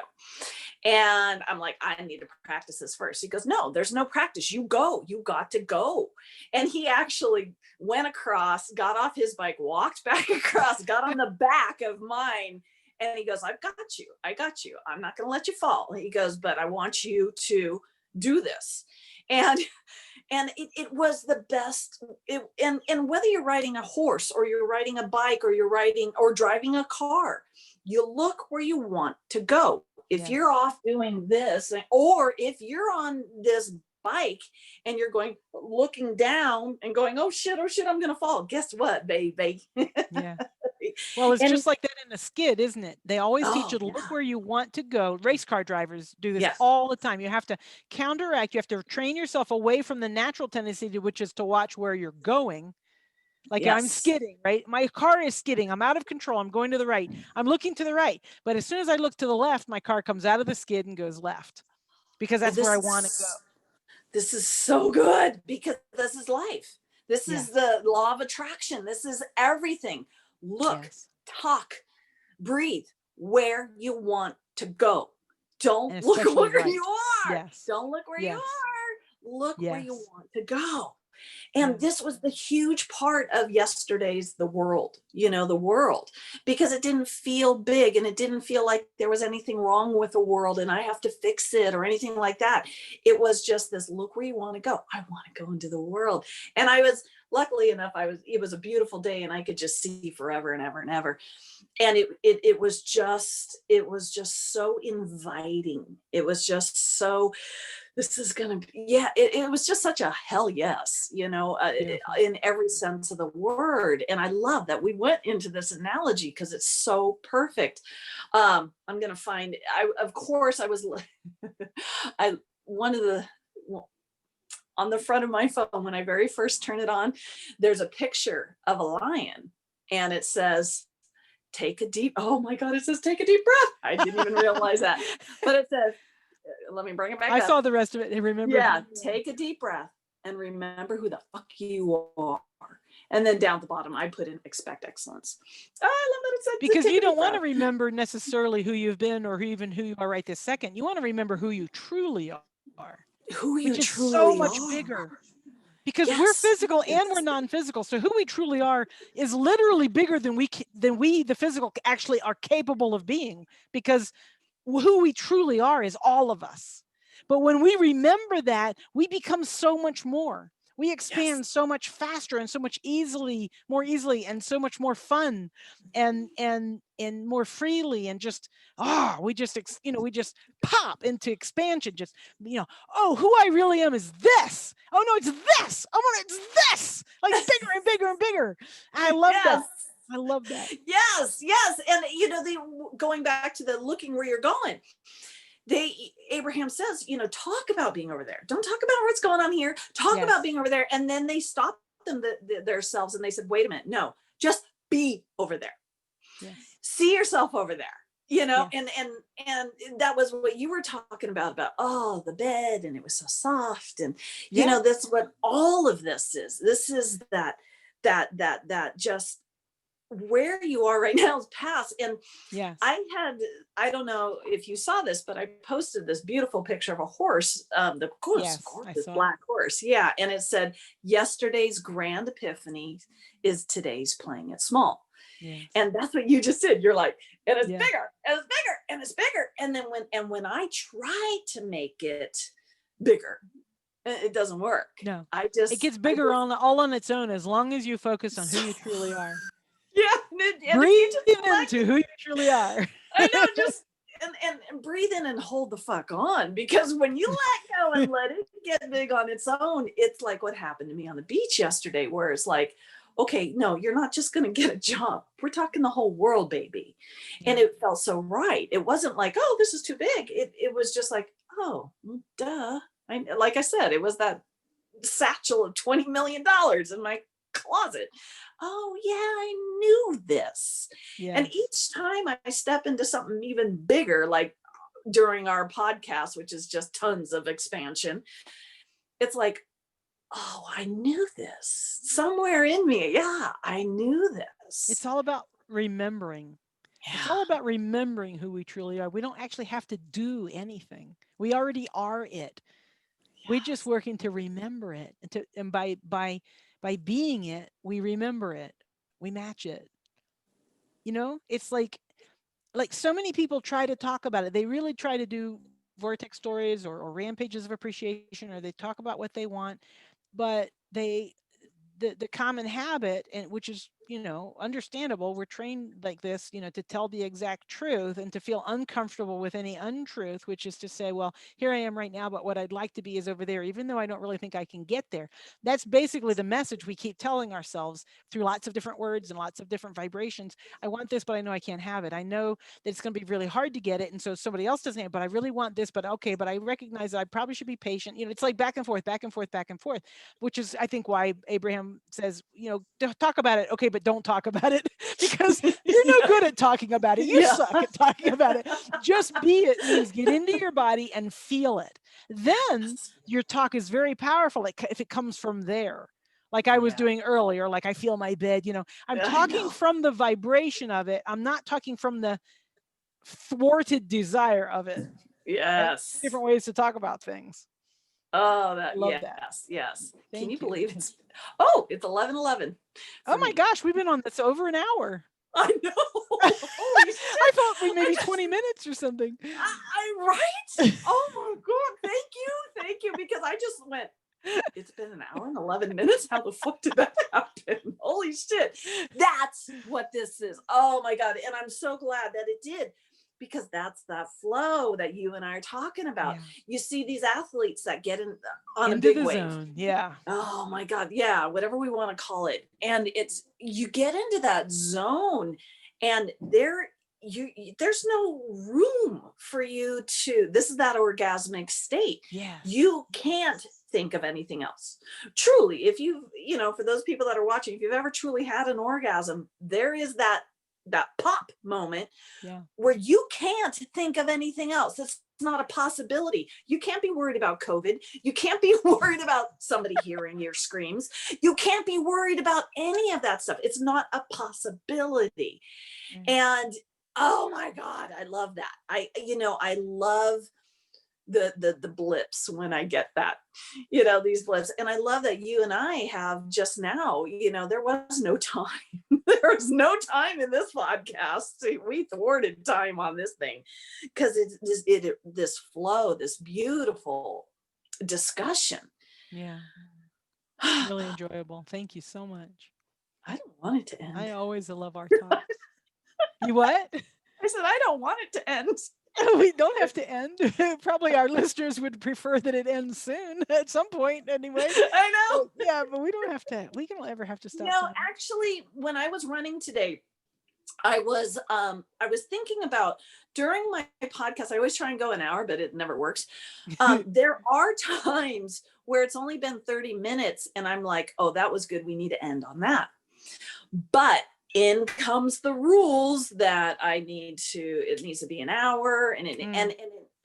And I'm like, I need to practice this first. He goes, no, there's no practice. You go. You got to go. And he actually went across, got off his bike, walked back across, got on the back of mine. And he goes, I got you. I'm not going to let you fall. He goes, but I want you to do this. And it was the best. And whether you're riding a horse or you're riding a bike or you're riding or driving a car, you look where you want to go. If you're off doing this, or if you're on this bike and you're looking down and going, oh shit, I'm going to fall. Guess what, baby? Yeah. Well, it's just like that in the skid, isn't it? They always teach you to look where you want to go. Race car drivers do this all the time. You have to counteract. You have to train yourself away from the natural tendency which is to watch where you're going. Like I'm skidding, right? My car is skidding. I'm out of control. I'm going to the right. I'm looking to the right. But as soon as I look to the left, my car comes out of the skid and goes left because that's where I want to go. This is so good because this is life. This is the law of attraction. This is everything. Look, talk, breathe where you want to go. Don't look where you are. Don't look where you are. look where you Yes. want to go. And Yeah. this was the huge part of yesterday's the world, the world, because it didn't feel big and it didn't feel like there was anything wrong with the world and I have to fix it or anything like that. It was just this, look where you want to go. I want to go into the world. And I was, luckily enough, it was a beautiful day and I could just see forever and ever and ever. And it was just so inviting. It was just so, this is gonna be, yeah, it was just such a hell yes, Beautiful. in every sense of the word. And I love that we went into this analogy because it's so perfect. I'm gonna find, of course I was I one of the well, on the front of my phone when I very first turn it on, there's a picture of a lion and it says, take a deep, oh my God, it says take a deep breath. I didn't even realize that. But it says, let me bring it back I up. saw the rest of it and remember. Yeah, take a deep breath and remember who the fuck you are. And then down at the bottom, I put in expect excellence. Oh, I love that it said Because you don't want to breath. remember necessarily who you've been or even who you are right this second. You want to remember who you truly are, Who you which is so truly much are. bigger. Because we're Yes. physical and we're non-physical. So who we truly are is literally bigger than we, the physical, actually are capable of being. Because who we truly are is all of us. But when we remember that, we become so much more. We expand Yes. so much faster and so much more easily, and so much more fun, and more freely, and just we just we just pop into expansion. Just oh, who I really am is this. Oh no, it's this. Oh no, it's this. Like bigger and bigger and bigger. I love that. Yes. I love that. Yes. Yes. And going back to the looking where you're going, Abraham says, talk about being over there. Don't talk about what's going on here. Talk Yes. about being over there. And then they stopped themselves and they said, wait a minute, no, just be over there. Yes. See yourself over there. Yes. And that was what you were talking about the bed, and it was so soft, and Yeah. that's what all of this is. This is that just where you are right now is past. And Yes. I don't know if you saw this, but I posted this beautiful picture of a horse, the Yes, I gorgeous saw. black horse. Yeah. And it said, yesterday's grand epiphany is today's playing it small. Yes. And that's what you just did. You're like, and it's Yeah. bigger, and it's bigger, and it's bigger. And then when I try to make it bigger, it doesn't work. No, It it gets bigger all on its own as long as you focus on who you truly are. Yeah, and if you just Breathe into who you truly are. I know, just and breathe in and hold the fuck on, because when you let go and let it get big on its own, it's like what happened to me on the beach yesterday, where it's like, okay, no, you're not just going to get a job. We're talking the whole world, baby. And Yeah. it felt so right. It wasn't like, oh, this is too big. It was just like, oh, duh. Like I said, it was that satchel of $20 million in my closet. Oh yeah, I knew this. And Yes. each time I step into something even bigger, like during our podcast, which is just tons of expansion, it's like, oh, I knew this somewhere in me. Yeah, I knew this. It's all about remembering. It's all about remembering who we truly are. We don't actually have to do anything. We already are it. We're just working to remember it, and by being it, we remember it. We match it. It's like so many people try to talk about it. They really try to do vortex stories or rampages of appreciation, or they talk about what they want, but the common habit, and which is understandable, we're trained like this, to tell the exact truth and to feel uncomfortable with any untruth, which is to say, well, here I am right now, but what I'd like to be is over there, even though I don't really think I can get there. That's basically the message we keep telling ourselves through lots of different words and lots of different vibrations. I want this, but I know I can't have it. I know that it's going to be really hard to get it, and so somebody else doesn't have it, but I really want this, but okay, but I recognize that I probably should be patient. It's like back and forth, back and forth, back and forth, which is, I think, why Abraham says, talk about it, okay, but don't talk about it, because you're no good at talking about it. You suck at talking about it. Just be it means get into your body and feel it. Then your talk is very powerful if it comes from there. Like I was doing earlier, like I feel my bed, I'm talking from the vibration of it. I'm not talking from the thwarted desire of it. Yes. Different ways to talk about things. Oh, I that, love that. yes, yes. Can you Thank you. believe it's 11:11 Oh for my me? gosh, we've been on this over an hour. I know. Holy I shit. thought we I maybe just 20 minutes or something. I right? Oh my god, thank you. Thank you. Because I just went, it's been an hour and 11 minutes. How the fuck did that happen? Holy shit. That's what this is. Oh my God. And I'm so glad that it did, because that's that flow that you and I are talking about. Yeah. You see these athletes that get in on a Into big the wave. zone. Yeah. Oh my God. Yeah. Whatever we want to call it. And it's, you get into that zone, and there's no room for you to, this is that orgasmic state. Yes. You can't think of anything else. Truly, if for those people that are watching, if you've ever truly had an orgasm, there is that pop moment, Yeah. where you can't think of anything else. It's not a possibility. You can't be worried about COVID. You can't be worried about somebody hearing your screams. You can't be worried about any of that stuff. It's not a possibility. Right. And oh my God, I love that. I love the blips when I get that, these blips. And I love that you and I have just now, there was no time. There was no time in this podcast. We thwarted time on this thing, because this flow, this beautiful discussion. Yeah. Really enjoyable. Thank you so much. I don't want it to end. I always love our talks. You what? I said, I don't want it to end. We don't have to end. Probably our listeners would prefer that it ends soon at some point anyway. I know. Yeah, but we don't have to. We don't ever have to stop. Actually, when I was running today, I was thinking about, during my podcast, I always try and go an hour, but it never works. There are times where it's only been 30 minutes and I'm like, oh, that was good. We need to end on that. But in comes the rules that it needs to be an hour. And and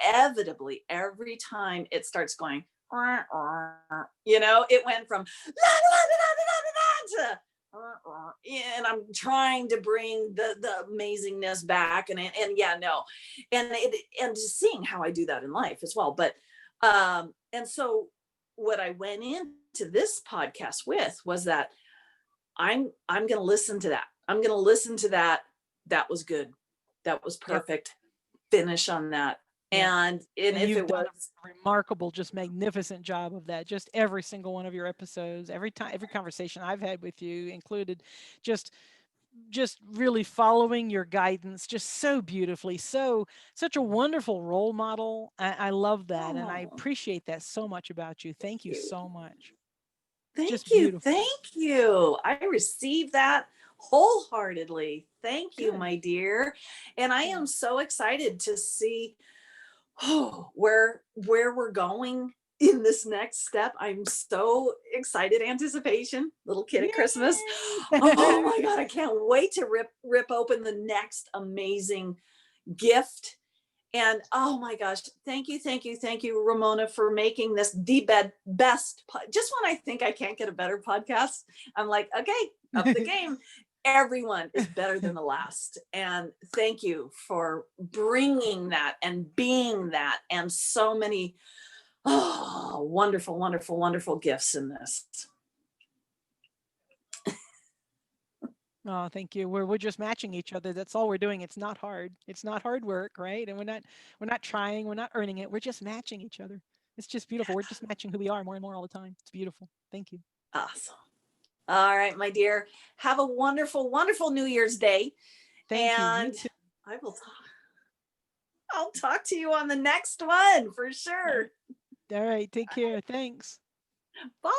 inevitably, every time it starts going, it went from to, and I'm trying to bring the amazingness back, and yeah, no, and just seeing how I do that in life as well. But and so what I went into this podcast with was that I'm going to listen to that. I'm going to listen to that. That was good. That was perfect. Yep. Finish on that. Yeah. And if it was a remarkable, just magnificent job of that, just every single one of your episodes, every conversation I've had with you included, just really following your guidance, just so beautifully, such a wonderful role model. I love that. And I appreciate that so much about you. Thank you so much. Thank you. Thank you. I received that wholeheartedly. Thank you, my dear. And I am so excited to see where we're going in this next step. I'm so excited. Anticipation, little kid at Christmas. Oh my God, I can't wait to rip open the next amazing gift. And oh my gosh, thank you, Ramona, for making this the best. Just when I think I can't get a better podcast, I'm like, okay, up the game. Everyone is better than the last. And thank you for bringing that and being that, and so many wonderful, wonderful, wonderful gifts in this. Oh, thank you. We're just matching each other. That's all we're doing. It's not hard. It's not hard work, right? And we're not trying. We're not earning it. We're just matching each other. It's just beautiful. We're just matching who we are more and more all the time. It's beautiful. Thank you. Awesome. All right, my dear. Have a wonderful, wonderful New Year's Day. Thank you. And I'll talk to you on the next one for sure. All right. Take care. Thanks. Bye.